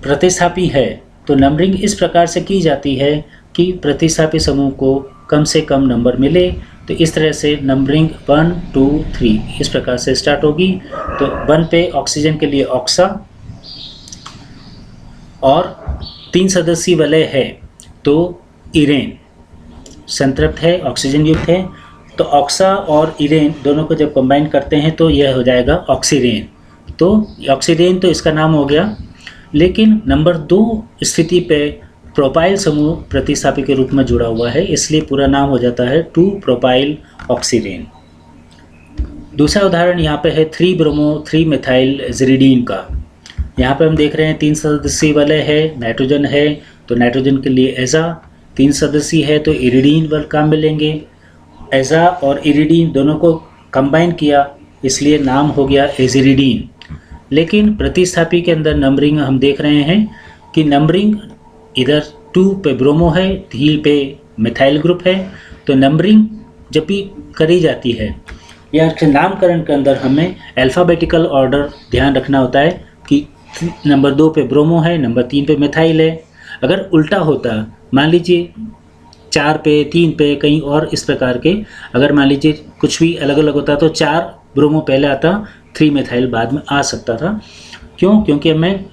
प्रतिस्थापी है, तो नंबरिंग इस प्रकार से की जाती है कि प्रतिस्थापी समूह को कम से कम नंबर मिले। तो इस तरह से नंबरिंग 1 2 3 इस प्रकार से स्टार्ट होगी। तो 1 पे ऑक्सीजन के लिए ऑक्सा, और 3 सदस्यीय वलय है तो इरेन संतृप्त है, ऑक्सीजन युक्त है, तो ऑक्सा और इरेन दोनों को जब कंबाइन करते हैं तो यह हो जाएगा ऑक्सीरेन। तो ऑक्सीरेन तो इसका नाम हो गया, लेकिन नंबर 2 स्थिति पे प्रोपाइल समूह प्रतिस्थापी के रूप में जुड़ा हुआ है, इसलिए पूरा नाम हो जाता है 2 प्रोपाइल ऑक्सीरेन। दूसरा उदाहरण यहाँ पे है 3 ब्रोमो 3 मिथाइल एजिरिडीन का। यहाँ पे हम देख रहे हैं 3 सदस्यीय वलय है, नाइट्रोजन है तो नाइट्रोजन के लिए एजा, 3 सदस्यीय है तो इरिडीन वल काम में लेंगे। एजा और इरिडीन दोनों को कंबाइन किया इसलिए नाम हो गया एजिरिडीन। लेकिन प्रतिस्थापी के अंदर नंबरिंग हम देख रहे हैं कि नंबरिंग इधर 2 पे ब्रोमो है, 3 पे मिथाइल ग्रुप है, तो नंबरिंग जब भी करी जाती है या नामकरण के अंदर हमें अल्फ़ाबेटिकल ऑर्डर ध्यान रखना होता है कि नंबर 2 पे ब्रोमो है, नंबर 3 पे मिथाइल है। अगर उल्टा होता, मान लीजिए 4 पे 3 पे कहीं और इस प्रकार के, अगर मान लीजिए कुछ भी अलग अलग होता तो 4 ब्रोमो पहले आता, 3 मिथाइल बाद में आ सकता था। क्यों? क्योंकि हमें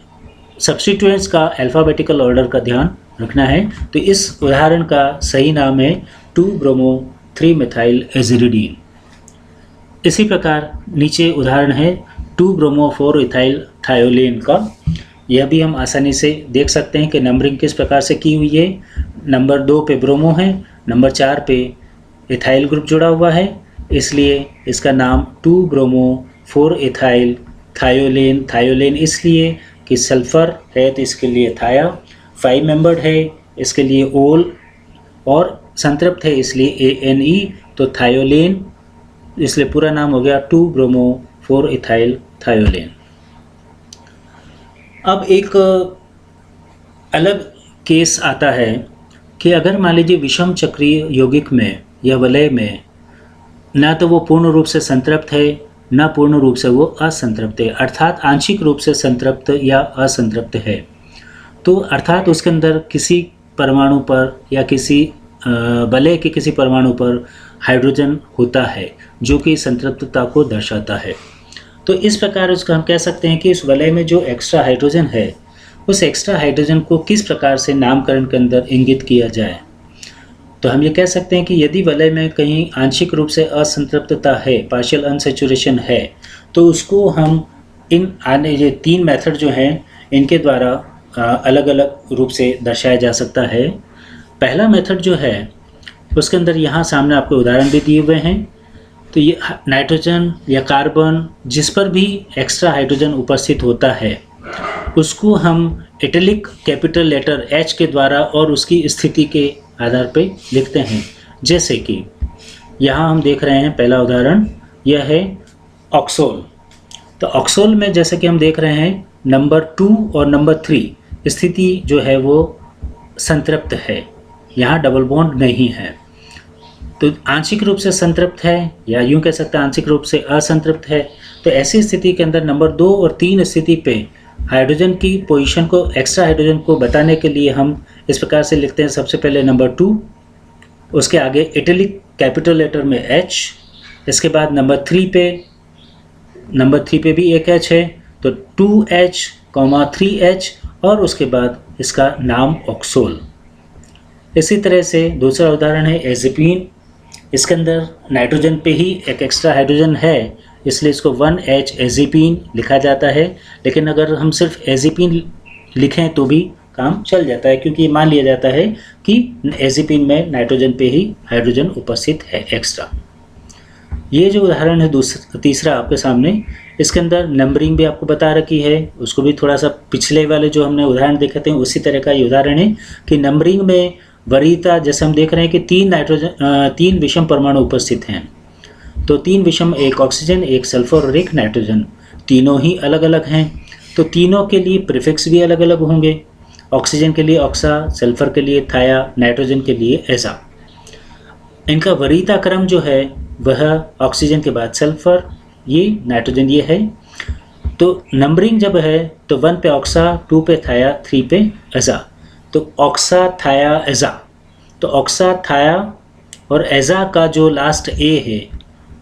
सब्स्टिट्यूएंट्स का अल्फ़ाबेटिकल ऑर्डर का ध्यान रखना है। तो इस उदाहरण का सही नाम है 2 ब्रोमो 3 मिथाइल एजिरिडीन। इसी प्रकार नीचे उदाहरण है 2 ब्रोमो 4 इथाइल थायोलेन का। यह भी हम आसानी से देख सकते हैं कि नंबरिंग किस प्रकार से की हुई है। नंबर 2 पे ब्रोमो है, नंबर 4 पे इथाइल ग्रुप जुड़ा हुआ है, इसलिए इसका नाम 2 ब्रोमो 4 इथाइल थायोलेन। थायोलेन इसलिए कि सल्फर है तो इसके लिए थाया, 5 मेंबर्ड है इसके लिए ओल, और संतृप्त है इसलिए ANE, तो थायोलेन, इसलिए पूरा नाम हो गया 2 ब्रोमो 4 इथाइल थायोलेन। अब एक अलग केस आता है कि अगर मान लीजिए विषम चक्रीय यौगिक में या वलय में ना तो वो पूर्ण रूप से संतृप्त है, ना पूर्ण रूप से वो असंतृप्त है, अर्थात आंशिक रूप से संतृप्त या असंतृप्त है, तो अर्थात उसके अंदर किसी परमाणु पर या किसी वलय के किसी परमाणु पर हाइड्रोजन होता है जो कि संतृप्तता को दर्शाता है। तो इस प्रकार उसको हम कह सकते हैं कि इस वलय में जो एक्स्ट्रा हाइड्रोजन है उस एक्स्ट्रा हाइड्रोजन को किस प्रकार से नामकरण के अंदर इंगित किया जाए। तो हम ये कह सकते हैं कि यदि वलय में कहीं आंशिक रूप से असंतृप्तता है, पार्शियल अनसैचुरेशन है, तो उसको हम ये 3 मेथड जो हैं इनके द्वारा अलग अलग रूप से दर्शाया जा सकता है। पहला मेथड जो है उसके अंदर यहाँ सामने आपको उदाहरण भी दिए हुए हैं। तो ये नाइट्रोजन या कार्बन जिस पर भी एक्स्ट्रा हाइड्रोजन उपस्थित होता है उसको हम इटैलिक कैपिटल लेटर H के द्वारा और उसकी स्थिति के आधार पे लिखते हैं। जैसे कि यहाँ हम देख रहे हैं पहला उदाहरण यह है ऑक्सोल। तो ऑक्सोल में जैसे कि हम देख रहे हैं नंबर 2 और नंबर 3 स्थिति जो है वो संतृप्त है, यहाँ डबल बॉन्ड नहीं है। तो आंशिक रूप से संतृप्त है या यूँ कह सकते हैं आंशिक रूप से असंतृप्त है। तो ऐसी स्थिति के अंदर नंबर 2 और 3 स्थिति पे हाइड्रोजन की पोजीशन को, एक्स्ट्रा हाइड्रोजन को बताने के लिए हम इस प्रकार से लिखते हैं। सबसे पहले नंबर 2, उसके आगे इटैलिक कैपिटल लेटर में H, इसके बाद नंबर 3 पे भी एक H है तो 2H, 3H और उसके बाद इसका नाम ऑक्सोल। इसी तरह से दूसरा उदाहरण है एज़िपीन। इसके अंदर नाइट्रोजन पे ही एक एक्स्ट्रा हाइड्रोजन है इसलिए इसको 1H एज़िपीन लिखा जाता है। लेकिन अगर हम सिर्फ एज़िपीन लिखें तो भी काम चल जाता है क्योंकि मान लिया जाता है कि एज़िपीन में नाइट्रोजन पे ही हाइड्रोजन उपस्थित है एक्स्ट्रा। ये जो उदाहरण है तीसरा आपके सामने, इसके अंदर नंबरिंग भी आपको बता रखी है। उसको भी थोड़ा सा पिछले वाले जो हमने उदाहरण देखे थे उसी तरह का ये उदाहरण है कि नंबरिंग में वरीयता जैसे हम देख रहे हैं कि 3 विषम परमाणु उपस्थित हैं। तो 3 विषम, एक ऑक्सीजन, एक सल्फर और एक नाइट्रोजन, तीनों ही अलग अलग हैं। तो तीनों के लिए प्रीफिक्स भी अलग अलग होंगे। ऑक्सीजन के लिए ऑक्सा, सल्फर के लिए थाया, नाइट्रोजन के लिए एजा। इनका वरीयता क्रम जो है वह ऑक्सीजन के बाद सल्फर, ये नाइट्रोजन ये है। तो नंबरिंग जब है तो 1 पे ऑक्सा, 2 पे थाया, 3 पे एजा। तो ऑक्सा, थाया, एजा। तो ऑक्सा, थाया और एजा का जो लास्ट ए है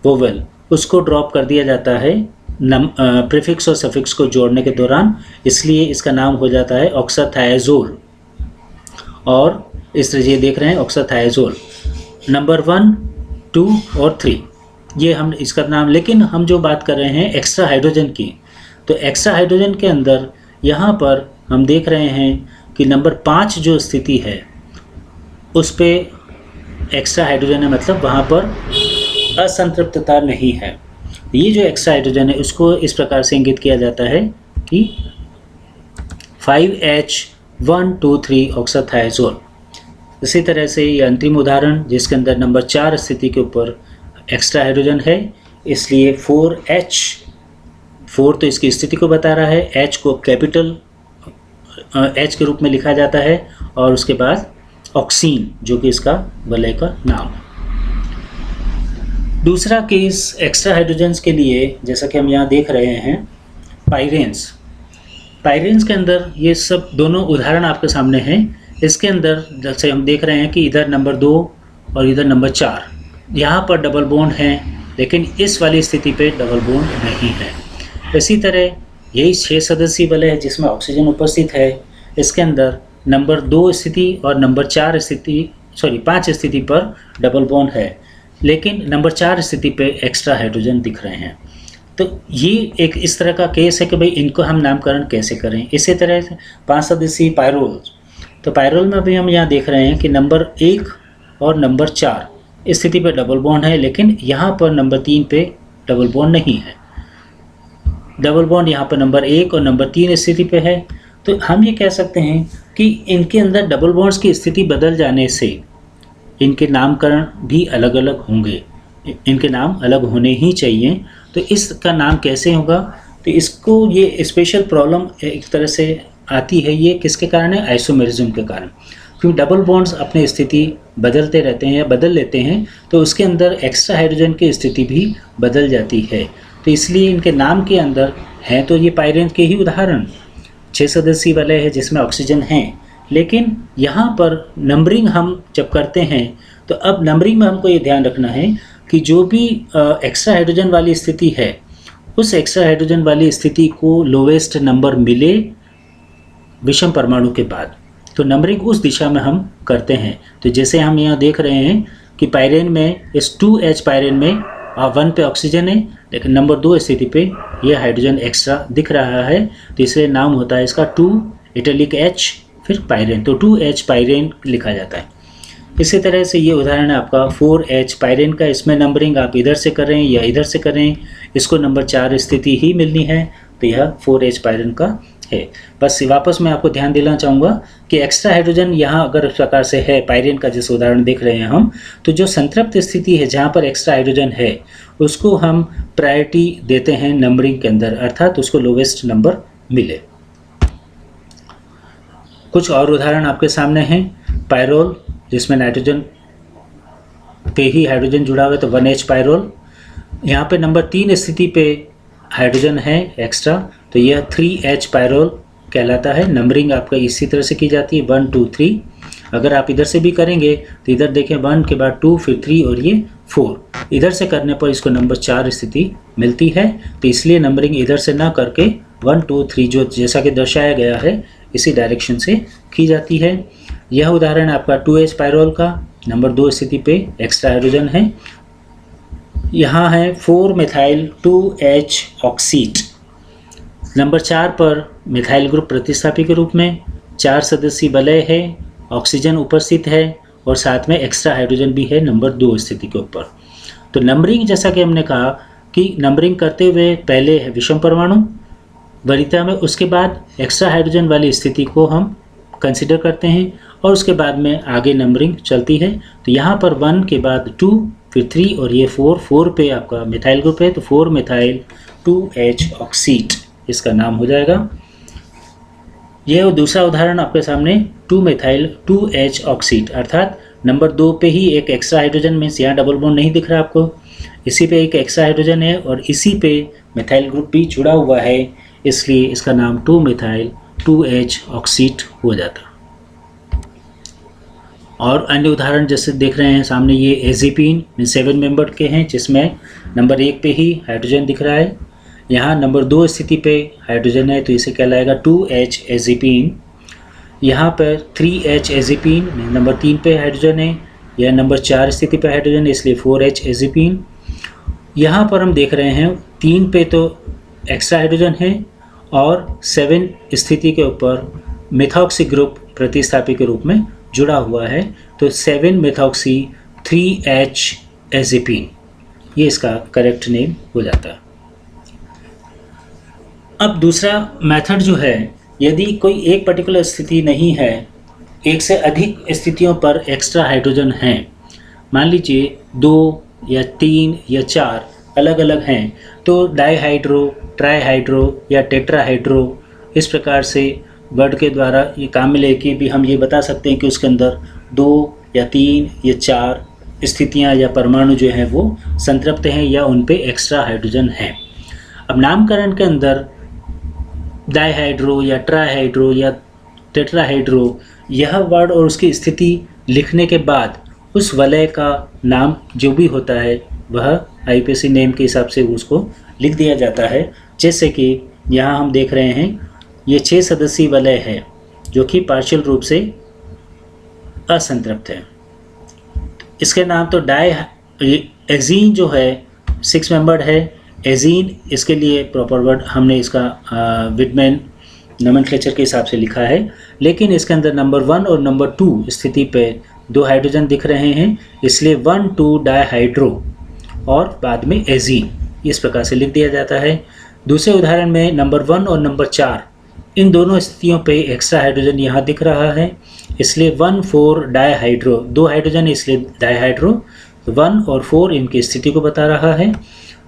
वोवेल उसको ड्रॉप कर दिया जाता है प्रीफिक्स और सफिक्स को जोड़ने के दौरान, इसलिए इसका नाम हो जाता है ऑक्साथायाजोल। और इस तरह ये देख रहे हैं ऑक्साथायाजोल नंबर 1, 2 और 3 ये हम इसका नाम। लेकिन हम जो बात कर रहे हैं एक्स्ट्रा हाइड्रोजन की, तो एक्स्ट्रा हाइड्रोजन के अंदर यहाँ पर हम देख रहे हैं कि नंबर 5 जो स्थिति है उस पे एक्स्ट्रा हाइड्रोजन है, मतलब वहाँ पर असंतृप्तता नहीं है। ये जो एक्स्ट्रा हाइड्रोजन है उसको इस प्रकार से इंगित किया जाता है कि 5H123 ऑक्साथायाजोल। इसी तरह से ये अंतिम उदाहरण जिसके अंदर नंबर 4 स्थिति के ऊपर एक्स्ट्रा हाइड्रोजन है, इसलिए 4 तो इसकी स्थिति को बता रहा है, H को कैपिटल H के रूप में लिखा जाता है और उसके बाद ऑक्सीन जो कि इसका वलय का नाम है। दूसरा केस एक्स्ट्रा हाइड्रोजन्स के लिए जैसा कि हम यहाँ देख रहे हैं पाइरेन्स के अंदर ये सब दोनों उदाहरण आपके सामने हैं। इसके अंदर जैसे हम देख रहे हैं कि इधर नंबर 2 और इधर नंबर 4 यहाँ पर डबल बॉन्ड हैं, लेकिन इस वाली स्थिति पे डबल बॉन्ड नहीं है। इसी तरह यही 6 सदस्यीय वलय है जिसमें ऑक्सीजन उपस्थित है, इसके अंदर नंबर 2 स्थिति और नंबर 5 स्थिति पर डबल बॉन्ड है, लेकिन नंबर 4 स्थिति पे एक्स्ट्रा हाइड्रोजन दिख रहे हैं। तो ये एक इस तरह का केस है कि भाई इनको हम नामकरण कैसे करें। इसी तरह से 5 सदस्यीय पायरोल, तो पायरोल में भी हम यहाँ देख रहे हैं कि नंबर 1 और नंबर 4 स्थिति पे डबल बॉन्ड है, लेकिन यहाँ पर नंबर 3 पे डबल बॉन्ड नहीं है। डबल बॉन्ड यहाँ पर नंबर 1 और नंबर 3 स्थिति पे है। तो हम ये कह सकते हैं कि इनके अंदर डबल बॉन्ड्स की स्थिति बदल जाने से इनके नामकरण भी अलग अलग होंगे, इनके नाम अलग होने ही चाहिए। तो इसका नाम कैसे होगा, तो इसको ये स्पेशल प्रॉब्लम एक तरह से आती है ये किसके कारण है? आइसोमेरिज्म के कारण। क्योंकि डबल बॉन्ड्स अपनी स्थिति बदलते रहते हैं या बदल लेते हैं, तो उसके अंदर एक्स्ट्रा हाइड्रोजन की स्थिति भी बदल जाती है। तो इसलिए इनके नाम के अंदर हैं तो ये पाइरेन के ही उदाहरण 6 सदस्यीय वलय है जिसमें ऑक्सीजन है, लेकिन यहाँ पर नंबरिंग हम जब करते हैं तो अब नंबरिंग में हमको ये ध्यान रखना है कि जो भी एक्स्ट्रा हाइड्रोजन वाली स्थिति है, उस एक्स्ट्रा हाइड्रोजन वाली स्थिति को लोवेस्ट नंबर मिले विषम परमाणु के बाद, तो नंबरिंग उस दिशा में हम करते हैं। तो जैसे हम यहाँ देख रहे हैं कि पाइरेन में इस 2H पाइरेन में 1 पे ऑक्सीजन है, लेकिन नंबर 2 स्थिति पे ये हाइड्रोजन एक्स्ट्रा दिख रहा है, तो इसलिए नाम होता है इसका 2 इटैलिक H फिर पाइरेन, तो 2H पाइरेन लिखा जाता है। इसी तरह से ये उदाहरण है आपका 4H पाइरेन का। इसमें नंबरिंग आप इधर से करें या इधर से करें, इसको नंबर 4 स्थिति ही मिलनी है, तो यह 4H पाइरेन का है। बस वापस मैं आपको ध्यान दिलाना चाहूँगा कि एक्स्ट्रा हाइड्रोजन यहाँ अगर इस प्रकार से है, पाइरेन का जिस उदाहरण देख रहे हैं हम, तो जो संतृप्त स्थिति है जहाँ पर एक्स्ट्रा हाइड्रोजन है उसको हम प्रायोरिटी देते हैं नंबरिंग के अंदर, अर्थात उसको लोवेस्ट नंबर मिले। कुछ और उदाहरण आपके सामने हैं। पायरोल जिसमें नाइट्रोजन पे ही हाइड्रोजन जुड़ा हुआ है, तो 1H पायरोल। यहाँ पे नंबर 3 स्थिति पे हाइड्रोजन है एक्स्ट्रा, तो यह 3H पायरोल कहलाता है। नंबरिंग आपका इसी तरह से की जाती है 1 2 3। अगर आप इधर से भी करेंगे तो इधर देखें 1 के बाद 2 फिर 3 और ये 4, इधर से करने पर इसको नंबर 4 स्थिति मिलती है। तो इसलिए नंबरिंग इधर से ना करके 1 2 3 जो जैसा कि दर्शाया गया है इसी डायरेक्शन से की जाती है। यह उदाहरण आपका 2H पायरोल का, नंबर 2 स्थिति पे एक्स्ट्रा हाइड्रोजन है। यहाँ है 4 मिथाइल 2H ऑक्सीट, नंबर 4 पर मिथाइल ग्रुप प्रतिस्थापी के रूप में 4 सदस्यीय वलय है, ऑक्सीजन उपस्थित है और साथ में एक्स्ट्रा हाइड्रोजन भी है नंबर 2 स्थिति के ऊपर। तो नंबरिंग जैसा कि हमने कहा कि नंबरिंग करते हुए पहले है विषम परमाणु वरीयता में, उसके बाद एक्स्ट्रा हाइड्रोजन वाली स्थिति को हम कंसिडर करते हैं और उसके बाद में आगे नंबरिंग चलती है। तो यहाँ पर 1 के बाद 2 फिर 3 और ये 4 पे आपका मिथाइल ग्रुप है, तो 4 मिथाइल 2H ऑक्सीट इसका नाम हो जाएगा। यह दूसरा उदाहरण आपके सामने 2 मिथाइल 2H ऑक्सीट, अर्थात नंबर 2 पे ही एक एक्स्ट्रा हाइड्रोजन में यहाँ डबल बॉन्ड नहीं दिख रहा आपको, इसी पे एक एक्स्ट्रा हाइड्रोजन है और इसी पे मिथाइल ग्रुप भी जुड़ा हुआ है, इसलिए इसका नाम 2 मिथाइल 2H ऑक्सीट हो जाता। और अन्य उदाहरण जैसे देख रहे हैं सामने, ये एजिपीन 7 मेंबर के हैं जिसमें नंबर 1 पे ही हाइड्रोजन दिख रहा है। यहाँ नंबर 2 स्थिति पे हाइड्रोजन है तो इसे कहलाएगा 2H एजिपीन। यहाँ पर 3H एजिपीन, नंबर 3 पे हाइड्रोजन है, यह नंबर 4 स्थिति पे हाइड्रोजन है इसलिए 4H एजिपीन। यहाँ पर हम देख रहे हैं 3 पे तो एक्स्ट्रा हाइड्रोजन है और 7 स्थिति के ऊपर मिथॉक्सी ग्रुप प्रतिस्थापी के रूप में जुड़ा हुआ है, तो 7 मिथॉक्सी 3H एजिपीन, ये इसका करेक्ट नेम हो जाता है। अब दूसरा मेथड जो है, यदि कोई एक पर्टिकुलर स्थिति नहीं है, एक से अधिक स्थितियों पर एक्स्ट्रा हाइड्रोजन हैं, मान लीजिए 2 या 3 या 4 अलग अलग हैं, तो डाईहाइड्रो, ट्राईहाइड्रो या टेट्राहाइड्रो इस प्रकार से वर्ड के द्वारा ये काम में लेके भी हम ये बता सकते हैं कि उसके अंदर 2 या 3 या 4 स्थितियां या परमाणु जो हैं वो संतृप्त हैं या उन पे एक्स्ट्रा हाइड्रोजन हैं। अब नामकरण के अंदर डाईहाइड्रो या ट्राईहाइड्रो या टेट्राहाइड्रो यह वर्ड और उसकी स्थिति लिखने के बाद उस वलय का नाम जो भी होता है वह IUPAC नेम के हिसाब से उसको लिख दिया जाता है। जैसे कि यहाँ हम देख रहे हैं ये 6 सदस्यीय वलय है जो कि पार्शियल रूप से असंतृप्त है। इसके नाम तो एजीन जो है 6 मेंबर्ड है, एजीन इसके लिए प्रॉपर वर्ड हमने इसका विटमैन नोमेनक्लेचर के हिसाब से लिखा है, लेकिन इसके अंदर नंबर 1 और नंबर 2 स्थिति पे 2 हाइड्रोजन दिख रहे हैं, इसलिए 1,2 डाईहाइड्रो और बाद में एजीन इस प्रकार से लिख दिया जाता है। दूसरे उदाहरण में नंबर 1 और नंबर 4 इन दोनों स्थितियों पे एक्स्ट्रा हाइड्रोजन यहाँ दिख रहा है, इसलिए 1,4 डाईहाइड्रो, 2 हाइड्रोजन इसलिए डाईहाइड्रो, 1 और 4 इनकी स्थिति को बता रहा है,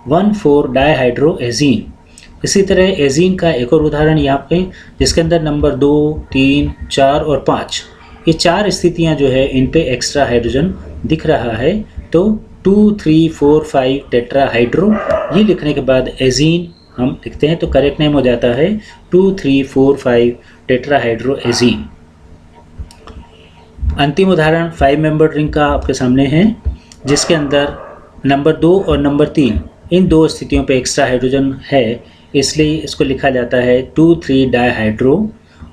1,4 डाईहाइड्रो एजीन। इसी तरह एजीन का एक और उदाहरण यहाँ पे, जिसके अंदर नंबर 2, 3, 4 और 5 ये 4 स्थितियाँ जो है इन पे एक्स्ट्रा हाइड्रोजन दिख रहा है। तो 2, 3, 4, 5 टेट्राहाइड्रो ये लिखने के बाद एजीन हम लिखते हैं तो करेक्ट नेम हो जाता है 2, 3, 4, 5 टेट्राहाइड्रो एजीन। अंतिम उदाहरण 5 मेंबर रिंग का आपके सामने है, जिसके अंदर नंबर 2 और नंबर 3 इन दो स्थितियों पे एक्स्ट्रा हाइड्रोजन है, इसलिए इसको लिखा जाता है 2, 3 डाइहाइड्रो।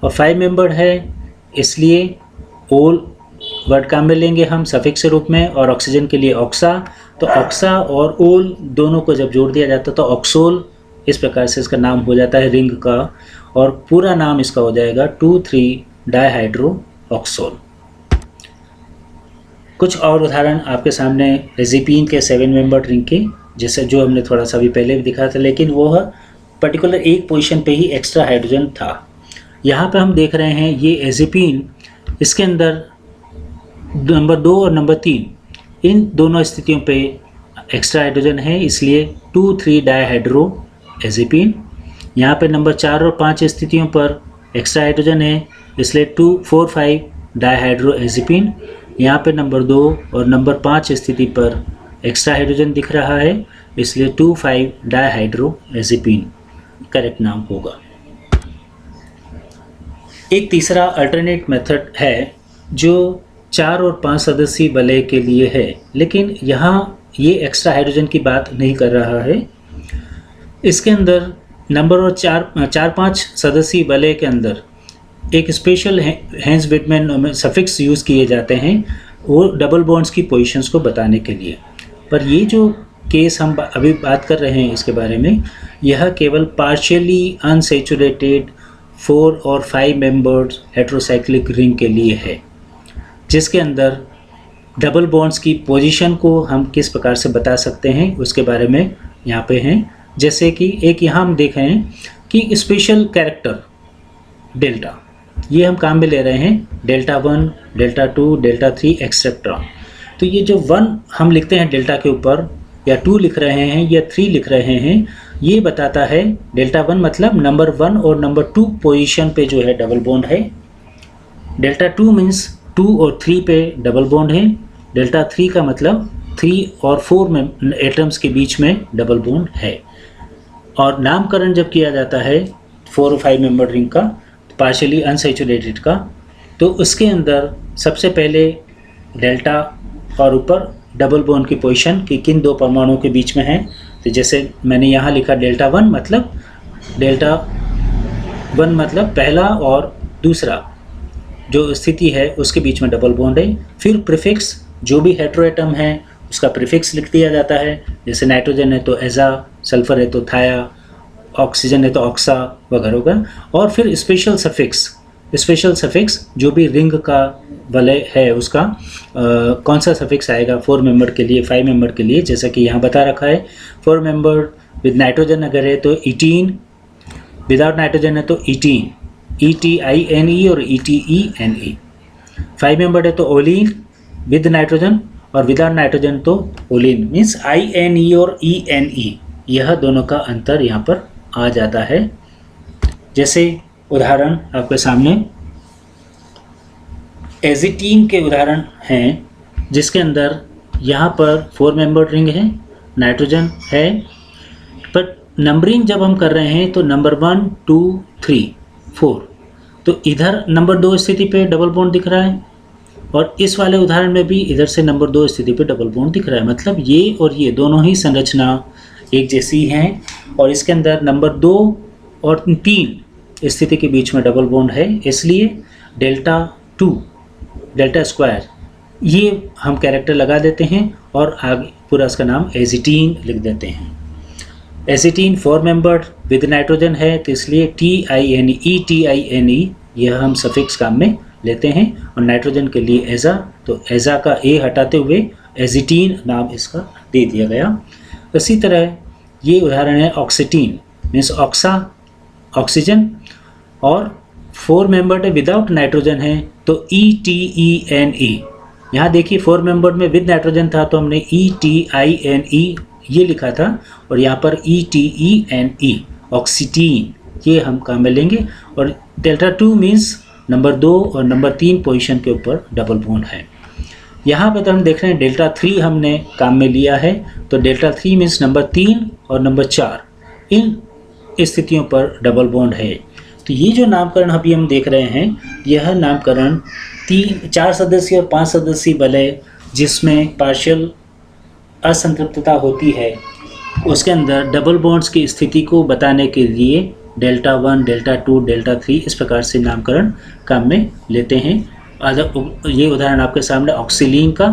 और 5 मेंबर्ड है इसलिए ओल वर्ड काम में लेंगे हम सफिक्स के रूप में, और ऑक्सीजन के लिए ऑक्सा। तो ऑक्सा और ओल दोनों को जब जोड़ दिया जाता है तो ऑक्सोल, इस प्रकार से इसका नाम हो जाता है रिंग का, और पूरा नाम इसका हो जाएगा 2, 3 डाइहाइड्रो ऑक्सोल। कुछ और उदाहरण आपके सामने रेजिपीन के 7 मेंबर्ड रिंग के, जैसे जो हमने थोड़ा सा भी पहले भी दिखा था, लेकिन वो पर्टिकुलर एक पोजीशन पे ही एक्स्ट्रा हाइड्रोजन था। यहाँ पे हम देख रहे हैं ये एजिपीन, इसके अंदर नंबर 2 और नंबर 3 इन दोनों स्थितियों पे एक्स्ट्रा हाइड्रोजन है, इसलिए 2, 3 डाइहाइड्रो एजिपीन। यहाँ पे नंबर 4 और 5 स्थितियों पर एक्स्ट्रा हाइड्रोजन है, इसलिए 2, 4, 5 डाइहाइड्रो एजिपीन। यहाँ पे नंबर 2 और नंबर 5 स्थिति पर एक्स्ट्रा हाइड्रोजन दिख रहा है, इसलिए 2, 5 डाइहाइड्रो एजिपीन करेक्ट नाम होगा। एक तीसरा अल्टरनेट मेथड है जो 4 और 5 सदस्यीय वलय के लिए है, लेकिन यहाँ ये एक्स्ट्रा हाइड्रोजन की बात नहीं कर रहा है। इसके अंदर नंबर और 4-5 सदस्यीय वलय के अंदर एक special hence Whitman suffix use किए जाते हैं वो डबल बॉन्ड्स की पोजीशंस को बताने के लिए। पर ये जो केस हम अभी बात कर रहे हैं इसके बारे में, यह केवल पार्शियली अनसैचुरेटेड 4 और 5 मेंबर्ड हेट्रोसाइक्लिक रिंग के लिए है, जिसके अंदर डबल बॉन्ड्स की पोजीशन को हम किस प्रकार से बता सकते हैं उसके बारे में यहाँ पे हैं। जैसे कि एक यहाँ हम देख रहे हैं कि स्पेशल कैरेक्टर डेल्टा, ये हम काम में ले रहे हैं डेल्टा 1, डेल्टा 2, डेल्टा 3 एक्सेट्रा। तो ये जो 1 हम लिखते हैं डेल्टा के ऊपर, या 2 लिख रहे हैं या 3 लिख रहे हैं, ये बताता है डेल्टा 1 मतलब नंबर 1 और नंबर 2 पोजीशन पे जो है डबल बॉन्ड है। डेल्टा 2 मीन्स 2 और 3 पे डबल बॉन्ड है। डेल्टा 3 का मतलब 3 और 4 में एटम्स के बीच में डबल बॉन्ड है। और नामकरण जब किया जाता है 4 और 5 मेंबर रिंग का, पार्शियली अनसैचुरेटेड का, तो उसके अंदर सबसे पहले डेल्टा और ऊपर डबल बॉन्ड की पोजीशन कि किन दो परमाणुओं के बीच में है। तो जैसे मैंने यहाँ लिखा डेल्टा 1 मतलब पहला और दूसरा जो स्थिति है उसके बीच में डबल बॉन्ड है। फिर प्रीफिक्स, जो भी हेटेरोएटम है उसका प्रीफिक्स लिख दिया जाता है, जैसे नाइट्रोजन है तो एजा, सल्फर है तो थाया, ऑक्सीजन है तो ऑक्सा वगैरह होगा। और फिर स्पेशल सफिक्स जो भी रिंग का वलय है उसका कौन सा सफिक्स आएगा 4 मेंबर के लिए, 5 मेंबर के लिए, जैसा कि यहाँ बता रखा है। 4 मेंबर विद नाइट्रोजन अगर है तो इटीन, विदाउट नाइट्रोजन है तो इटीन, ETINE और ETENE। 5 मेंबर है तो ओलिन विद नाइट्रोजन, और विदाउट नाइट्रोजन तो ओलिन, मीन्स INE और ENE, यह दोनों का अंतर यहाँ पर आ जाता है। जैसे उदाहरण आपके सामने एजिटीन के उदाहरण हैं, जिसके अंदर यहाँ पर 4 मेंबर रिंग है, नाइट्रोजन है, पर नंबरिंग जब हम कर रहे हैं तो नंबर 1, 2, 3, 4, तो इधर नंबर 2 स्थिति पे डबल बॉन्ड दिख रहा है, और इस वाले उदाहरण में भी इधर से नंबर 2 स्थिति पे डबल बॉन्ड दिख रहा है। मतलब ये और ये दोनों ही संरचना एक जैसी हैं, और इसके अंदर नंबर 2 और 3 स्थिति के बीच में डबल बॉन्ड है, इसलिए डेल्टा 2, डेल्टा स्क्वायर, ये हम कैरेक्टर लगा देते हैं और आगे पूरा इसका नाम एजिटीन लिख देते हैं। एजिटीन 4 मेंबर्ड विद नाइट्रोजन है, तो इसलिए TINE, ETINE यह हम सफिक्स काम में लेते हैं। और नाइट्रोजन के लिए एजा, तो एजा का ए हटाते हुए एजिटीन नाम इसका दे दिया गया। इसी तरह ये उदाहरण है ऑक्सीटीन, मीन्स ऑक्सा, ऑक्सीजन, और 4 मेंबर्ड विदाउट नाइट्रोजन है तो ETENE। यहाँ देखिए 4 मेंबर्ड में विद नाइट्रोजन था तो हमने ETINE ये लिखा था, और यहाँ पर ETENE, ऑक्सीटीन, ये हम काम में लेंगे। और डेल्टा 2 मीन्स नंबर 2 और नंबर 3 पोजीशन के ऊपर डबल बॉन्ड है। यहाँ पर तो हम देख रहे हैं डेल्टा 3 हमने काम में लिया है, तो डेल्टा 3 मीन्स नंबर 3 और नंबर 4 इन स्थितियों पर डबल बॉन्ड है। तो ये जो नामकरण अभी हम देख रहे हैं, यह नामकरण 4 सदस्यीय और 5 सदस्यीय वलय जिसमें पार्शियल असंतृप्तता होती है, उसके अंदर डबल बॉन्ड्स की स्थिति को बताने के लिए डेल्टा 1, डेल्टा 2, डेल्टा 3 इस प्रकार से नामकरण काम में लेते हैं। ये उदाहरण आपके सामने ऑक्सीलीन का,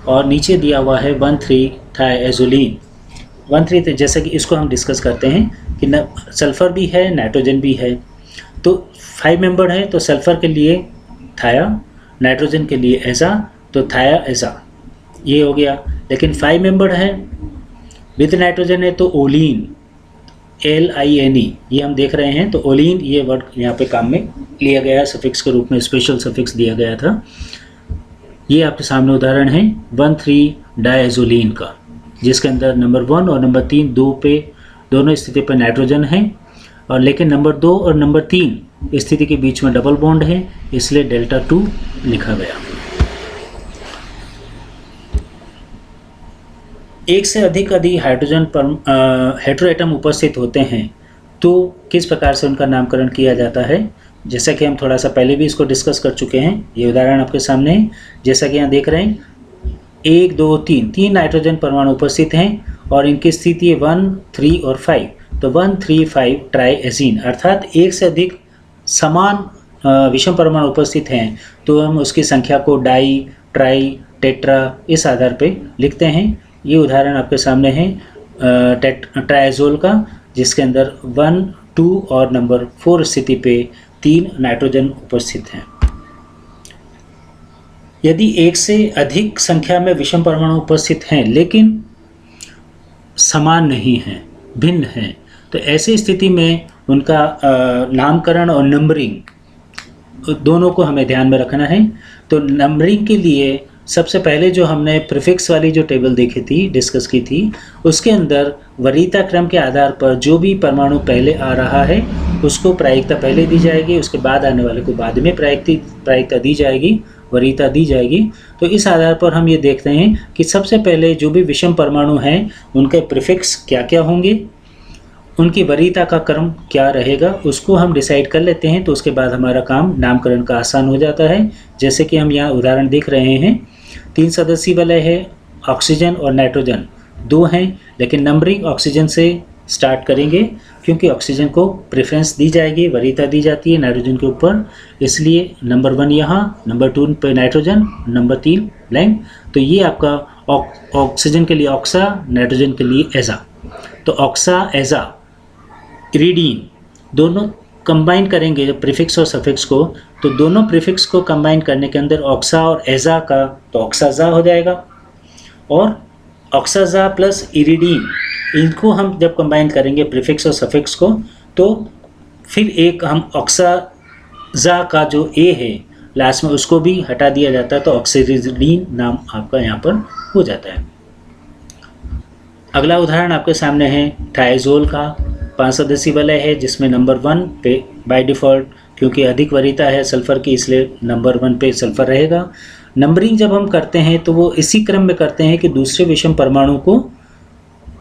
और नीचे दिया हुआ है 1,3-थाइएज़ोलीन। 1,3 जैसे कि इसको हम डिस्कस करते हैं कि न सल्फ़र भी है, नाइट्रोजन भी है। तो 5 मेंबर है तो सल्फ़र के लिए थाया, नाइट्रोजन के लिए एज़ा, तो थाया एज़ा ये हो गया। लेकिन 5 मेंबर है विद नाइट्रोजन है तो ओलीन, LINE ये हम देख रहे हैं। तो ओलीन ये वर्ड यहाँ पे काम में लिया गया है, सफिक्स के रूप में स्पेशल सफिक्स दिया गया था। ये आपके सामने उदाहरण है 1,3-डायज़ोलीन का, जिसके अंदर नंबर 1 और नंबर 3 दोनों स्थिति पर नाइट्रोजन है, और लेकिन नंबर 2 और नंबर 3 स्थिति के बीच में डबल बॉन्ड है, इसलिए डेल्टा 2 लिखा गया। एक से अधिक हाइड्रोजन हेटेरोएटम उपस्थित होते हैं तो किस प्रकार से उनका नामकरण किया जाता है, जैसा कि हम थोड़ा सा पहले भी इसको डिस्कस कर चुके हैं। ये उदाहरण आपके सामने है, जैसा कि यहाँ देख रहे हैं 1, 2, 3 नाइट्रोजन परमाणु उपस्थित हैं और इनकी स्थिति है 1, 3 और 5। तो 1, 3, 5 ट्राइएजीन, अर्थात एक से अधिक समान विषम परमाणु उपस्थित हैं तो हम उसकी संख्या को डाई, ट्राई, टेट्रा इस आधार पे लिखते हैं। ये उदाहरण आपके सामने है ट्राइएज़ोल का, जिसके अंदर 1, 2 और नंबर 4 स्थिति पे 3 नाइट्रोजन उपस्थित हैं। यदि एक से अधिक संख्या में विषम परमाणु उपस्थित हैं लेकिन समान नहीं हैं, भिन्न हैं, तो ऐसी स्थिति में उनका नामकरण और नंबरिंग दोनों को हमें ध्यान में रखना है। तो नंबरिंग के लिए सबसे पहले जो हमने प्रीफिक्स वाली जो टेबल देखी थी, डिस्कस की थी, उसके अंदर वरीयता क्रम के आधार पर जो भी परमाणु पहले आ रहा है उसको प्रायिकता पहले दी जाएगी, उसके बाद आने वाले को बाद में प्रायिकता दी जाएगी, वरीयता दी जाएगी। तो इस आधार पर हम ये देखते हैं कि सबसे पहले जो भी विषम परमाणु हैं उनके प्रीफिक्स क्या क्या होंगे, उनकी वरीयता का क्रम क्या रहेगा, उसको हम डिसाइड कर लेते हैं। तो उसके बाद हमारा काम नामकरण का आसान हो जाता है। जैसे कि हम यहाँ उदाहरण देख रहे हैं, 3 सदस्यीय वलय है, ऑक्सीजन और नाइट्रोजन 2 हैं, लेकिन नंबरिंग ऑक्सीजन से स्टार्ट करेंगे क्योंकि ऑक्सीजन को प्रेफरेंस दी जाएगी, वरीयता दी जाती है नाइट्रोजन के ऊपर, इसलिए नंबर 1 यहाँ, नंबर 2 पे नाइट्रोजन, नंबर 3 ब्लैंक। तो ये आपका ऑक्सीजन के लिए ऑक्सा, नाइट्रोजन के लिए एज़ा। तो ऑक्सा, एज़ा, इरिडीन दोनों कंबाइन करेंगे जब प्रीफिक्स और सफिक्स को, तो दोनों प्रीफिक्स को कंबाइन करने के अंदर ऑक्सा और एज़ा का तो ऑक्साज़ा हो जाएगा, और ऑक्साज़ा प्लस इरिडीन इनको हम जब कंबाइन करेंगे प्रीफिक्स और सफिक्स को, तो फिर एक हम ऑक्साज़ा का जो ए है लास्ट में उसको भी हटा दिया जाता है, तो ऑक्सीरिडीन नाम आपका यहाँ पर हो जाता है। अगला उदाहरण आपके सामने है थाइएज़ोल का, 5 सदस्यीय वलय है जिसमें नंबर 1 पे बाय डिफ़ॉल्ट, क्योंकि अधिक वरीयता है सल्फ़र की इसलिए नंबर 1 पे सल्फ़र रहेगा। नंबरिंग जब हम करते हैं तो वो इसी क्रम में करते हैं कि दूसरे विषम परमाणु को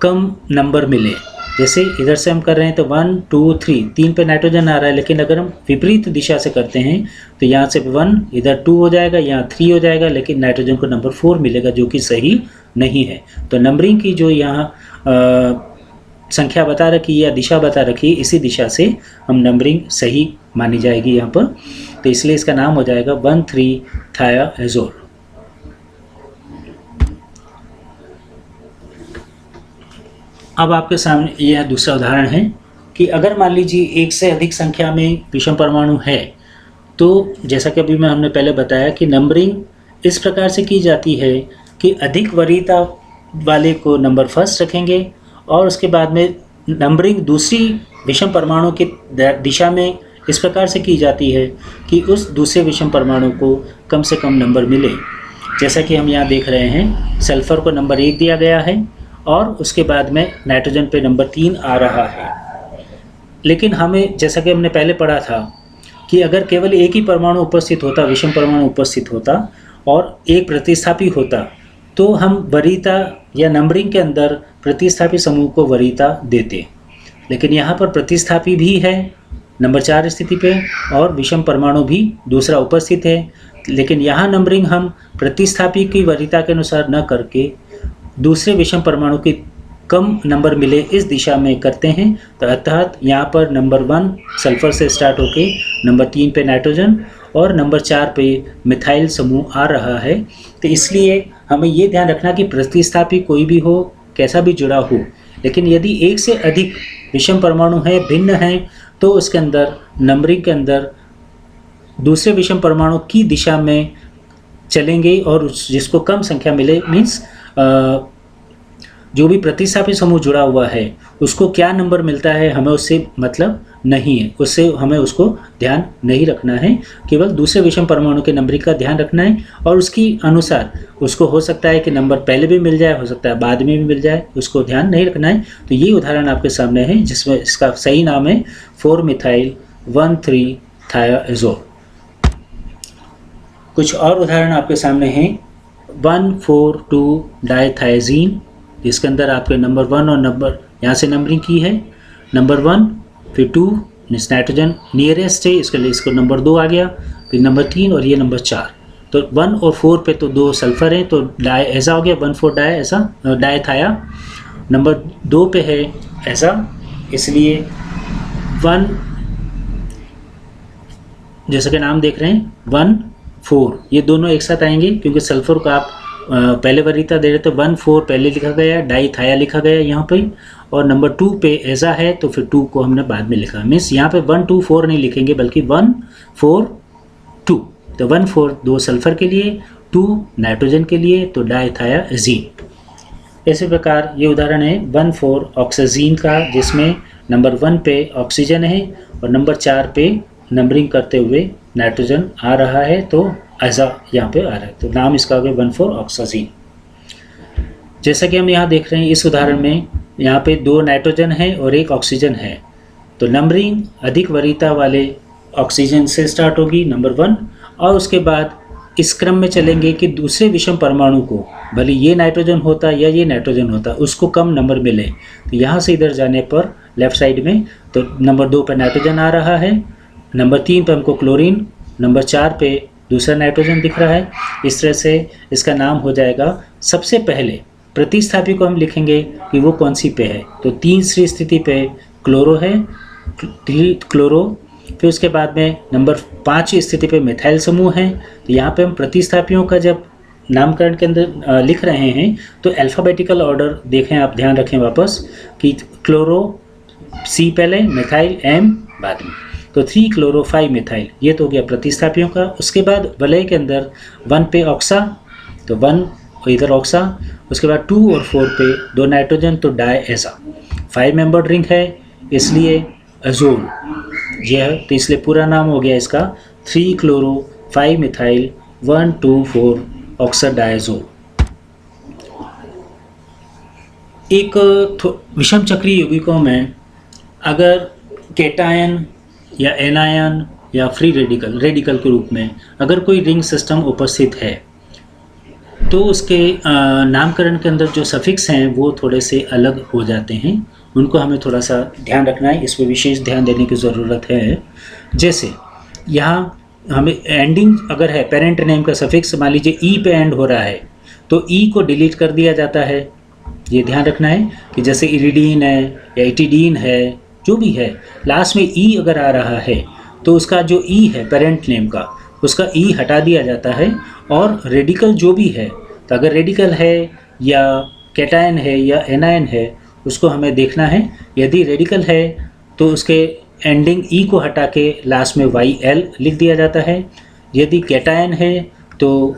कम नंबर मिले। जैसे इधर से हम कर रहे हैं तो 1, 2, 3 पे नाइट्रोजन आ रहा है, लेकिन अगर हम विपरीत दिशा से करते हैं तो यहाँ से 1 इधर 2 हो जाएगा, यहाँ 3 हो जाएगा, लेकिन नाइट्रोजन को नंबर 4 मिलेगा जो कि सही नहीं है। तो नंबरिंग की जो यहाँ संख्या बता रखी है या दिशा बता रखी है, इसी दिशा से हम नंबरिंग सही मानी जाएगी यहाँ पर, तो इसलिए इसका नाम हो जाएगा 1,3-थाइएज़ोल। अब आपके सामने यह दूसरा उदाहरण है कि अगर मान लीजिए एक से अधिक संख्या में विषम परमाणु है, तो जैसा कि अभी हमने पहले बताया कि नंबरिंग इस प्रकार से की जाती है कि अधिक वरीयता वाले को नंबर फर्स्ट रखेंगे और उसके बाद में नंबरिंग दूसरी विषम परमाणु की दिशा में इस प्रकार से की जाती है कि उस दूसरे विषम परमाणु को कम से कम नंबर मिले। जैसा कि हम यहाँ देख रहे हैं, सल्फ़र को नंबर 1 दिया गया है और उसके बाद में नाइट्रोजन पे नंबर 3 आ रहा है। लेकिन हमें जैसा कि हमने पहले पढ़ा था कि अगर केवल एक ही परमाणु उपस्थित होता, विषम परमाणु उपस्थित होता और एक प्रतिस्थापी होता, तो हम वरीयता या नंबरिंग के अंदर प्रतिस्थापी समूह को वरीयता देते। लेकिन यहाँ पर प्रतिस्थापी भी है नंबर 4 स्थिति पे और विषम परमाणु भी दूसरा उपस्थित है, लेकिन यहाँ नंबरिंग हम प्रतिस्थापी की वरीयता के अनुसार न करके दूसरे विषम परमाणु की कम नंबर मिले इस दिशा में करते हैं। तो अर्थात यहाँ पर नंबर 1 सल्फर से स्टार्ट होके नंबर 3 पे नाइट्रोजन और नंबर 4 पे मिथाइल समूह आ रहा है। तो इसलिए हमें ये ध्यान रखना कि प्रतिस्थापी कोई भी हो, कैसा भी जुड़ा हो, लेकिन यदि एक से अधिक विषम परमाणु है, भिन्न हैं, तो उसके अंदर नंबरिंग के अंदर दूसरे विषम परमाणु की दिशा में चलेंगे और जिसको कम संख्या मिले, मीन्स जो भी प्रतिस्थापी समूह जुड़ा हुआ है उसको क्या नंबर मिलता है हमें उससे मतलब नहीं है, उससे हमें उसको ध्यान नहीं रखना है, केवल दूसरे विषम परमाणु के नंबरिंग का ध्यान रखना है और उसकी अनुसार उसको हो सकता है कि नंबर पहले भी मिल जाए, हो सकता है बाद में भी मिल जाए, उसको ध्यान नहीं रखना है। तो ये उदाहरण आपके सामने है जिसमें इसका सही नाम है 4-मिथाइल 1,3-थायाजोल। कुछ और उदाहरण आपके सामने हैं 1,4,2-डायथाइजीन, जिसके अंदर आपके नंबर 1 और नंबर यहाँ से नंबरिंग की है, नंबर 1 फिर 2 नाइट्रोजन नियरेस्ट है, इसके लिए इसको नंबर 2 आ गया, फिर नंबर 3 और ये नंबर 4। तो 1 और 4 पे तो 2 सल्फर है, तो डाई ऐसा हो गया 1,4 डाई ऐसा डायथाया। नंबर 2 पे है ऐसा, इसलिए 1 जैसा कि नाम देख रहे हैं 1,4, ये दोनों एक साथ आएंगे क्योंकि सल्फर का आप पहले वरीयता दे रहे थे। 1,4 पहले लिखा गया, डाईथाया लिखा गया यहाँ पे, और नंबर 2 पे ऐसा है तो फिर 2 को हमने बाद में लिखा। मीन्स यहाँ पे 1, 2, 4 नहीं लिखेंगे बल्कि 1, 4, 2। तो 1, 4 2 सल्फर के लिए, 2 नाइट्रोजन के लिए, तो डायथायाजीन। इसी प्रकार ये उदाहरण है 1,4 ऑक्सीजन का, जिसमें नंबर 1 पे ऑक्सीजन है और नंबर 4 पे नंबरिंग करते हुए नाइट्रोजन आ रहा है, तो ऐसा यहाँ पे आ रहा है, तो नाम इसका हो गया 1,4 ऑक्सीजन। जैसा कि हम यहाँ देख रहे हैं इस उदाहरण में, यहाँ पे 2 नाइट्रोजन है और 1 ऑक्सीजन है, तो नंबरिंग अधिक वरीयता वाले ऑक्सीजन से स्टार्ट होगी नंबर 1, और उसके बाद इस क्रम में चलेंगे कि दूसरे विषम परमाणु को, भले ये नाइट्रोजन होता या ये नाइट्रोजन होता, उसको कम नंबर मिले। तो यहाँ से इधर जाने पर लेफ्ट साइड में तो नंबर 2 पर नाइट्रोजन आ रहा है, नंबर 3 पे हमको क्लोरीन, नंबर 4 पे दूसरा नाइट्रोजन दिख रहा है। इस तरह से इसका नाम हो जाएगा। सबसे पहले प्रतिस्थापी को हम लिखेंगे कि वो कौन सी पे है, तो 3री स्थिति पे क्लोरो है, क्लोरो। फिर उसके बाद में नंबर 5 स्थिति पे मिथाइल समूह है। तो यहाँ पे हम प्रतिस्थापियों का जब नामकरण के अंदर लिख रहे हैं तो अल्फ़ाबेटिकल ऑर्डर देखें, आप ध्यान रखें वापस कि क्लोरो C पहले, मिथाइल M बाद में, तो 3-क्लोरो-5-मिथाइल, ये तो हो गया प्रतिस्थापियों का। उसके बाद वलय के अंदर 1 पे ऑक्सा, तो 1 और इधर ऑक्सा, उसके बाद 2 और 4 पे 2 नाइट्रोजन, तो डाई ऐसा। 5 मेंबर्ड रिंग है इसलिए अजोल यह, तो इसलिए पूरा नाम हो गया इसका 3-क्लोरो-5-मिथाइल 1,2,4 ऑक्साडाइजोल। एक विषम चक्रीय यौगिकों में अगर केटायन या एनायन या फ्री रेडिकल के रूप में अगर कोई रिंग सिस्टम उपस्थित है, तो उसके नामकरण के अंदर जो सफिक्स हैं वो थोड़े से अलग हो जाते हैं, उनको हमें थोड़ा सा ध्यान रखना है, इस पर विशेष ध्यान देने की ज़रूरत है। जैसे यहाँ हमें एंडिंग अगर है, पेरेंट नेम का सफिक्स मान लीजिए ई पे एंड हो रहा है, तो ई को डिलीट कर दिया जाता है। ये ध्यान रखना है कि जैसे इरिडीन है या इटिडीन है, जो भी है, लास्ट में ई अगर आ रहा है तो उसका जो ई है पेरेंट नेम का, उसका ई हटा दिया जाता है। और रेडिकल जो भी है, तो अगर रेडिकल है या कैटायन है या एनायन है, उसको हमें देखना है। यदि रेडिकल है तो उसके एंडिंग ई को हटा के लास्ट में YL लिख दिया जाता है। यदि कैटायन है तो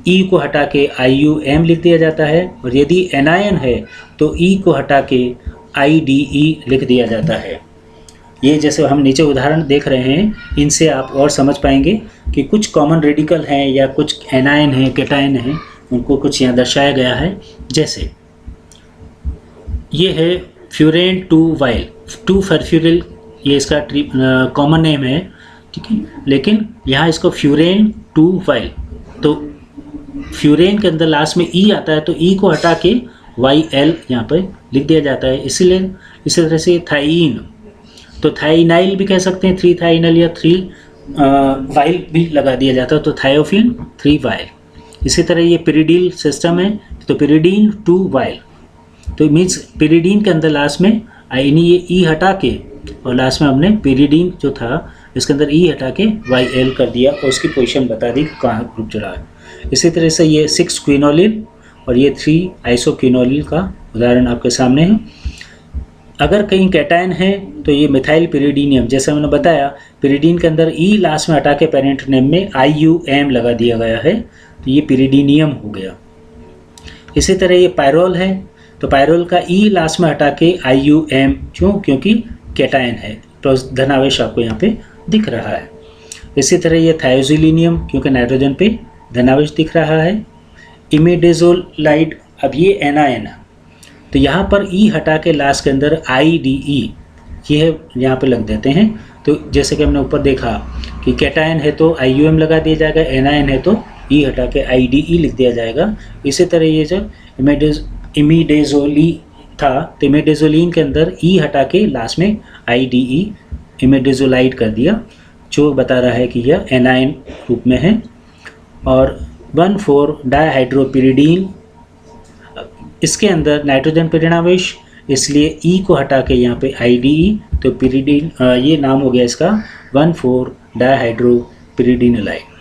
ई को हटा के IUM लिख दिया जाता है, और यदि एनायन है तो ई को हटा के IDE लिख दिया जाता है। ये जैसे हम नीचे उदाहरण देख रहे हैं, इनसे आप और समझ पाएंगे कि कुछ कॉमन रेडिकल हैं या कुछ एनायन हैं, कैटायन हैं, उनको कुछ यहाँ दर्शाया गया है। जैसे ये है फ्यूरेन 2 वाइल 2 फर्फ्यूरिल, ये इसका कॉमन नेम है, ठीक है। लेकिन यहाँ इसको फ्यूरेन 2 वाइल, तो फ्यूरेन के अंदर लास्ट में ई आता है, तो ई को हटा के YL यहाँ पर लिख दिया जाता है। इसीलिए इसी तरह से थाइन, तो थाइनाइल भी कह सकते हैं, 3 थाइनाइल या 3 वाइल भी लगा दिया जाता है, तो थायोफिन 3 वाइल। इसी तरह ये पिरिडीन सिस्टम है, तो पिरिडीन 2 वाइल, तो मीन्स पिरिडीन के अंदर लास्ट में ये ई हटा के, और लास्ट में हमने पिरिडीन जो था इसके अंदर ई हटा के YL कर दिया और उसकी पोजीशन बता दी कहाँ ग्रुप जुड़ा है। इसी तरह से ये 6 क्विनोलिन और ये 3 आइसोक्विनोलिन का उदाहरण आपके सामने है। अगर कहीं कैटायन है तो ये मिथाइल पिरिडीनियम, जैसे मैंने बताया पिरिडीन के अंदर ई लास्ट में हटा के पेरेंट नेम में IUM लगा दिया गया है, तो ये पिरिडीनियम हो गया। इसी तरह ये पायरोल है, तो पायरोल का ई लास्ट में हटा के IUM, क्यों? क्योंकि कैटायन है, तो धनावेश आपको यहाँ पे दिख रहा है। इसी तरह ये थायोजिलिनियम, क्योंकि नाइट्रोजन पे धनावेश दिख रहा है। इमिडेजोलाइड, अब ये NiN है, तो यहाँ पर ई हटा के लास्ट के अंदर IDE ये है, यहाँ पे लग देते हैं। तो जैसे कि हमने ऊपर देखा कि कैटायन है तो IUM लगा दिया जाएगा, NiN है तो ई हटा के IDE लिख दिया जाएगा। इसी तरह ये जो इमिडेजोली था, तो इमिडेजोलिन के अंदर ई हटा के लास्ट में IDE इमिडेजोलाइड कर दिया, जो बता रहा है कि यह NiN रूप में है। और 1,4 डाइहाइड्रोपिरिडीन, इसके अंदर नाइट्रोजन परिणावेश, इसलिए ई को हटा के यहाँ पे IDE, तो पिरिडीन ये नाम हो गया इसका 1,4 डाइहाइड्रोपिरिडीनलाइड।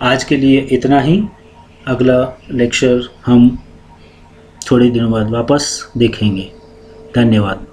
आज के लिए इतना ही, अगला लेक्चर हम थोड़े दिनों बाद वापस देखेंगे। धन्यवाद।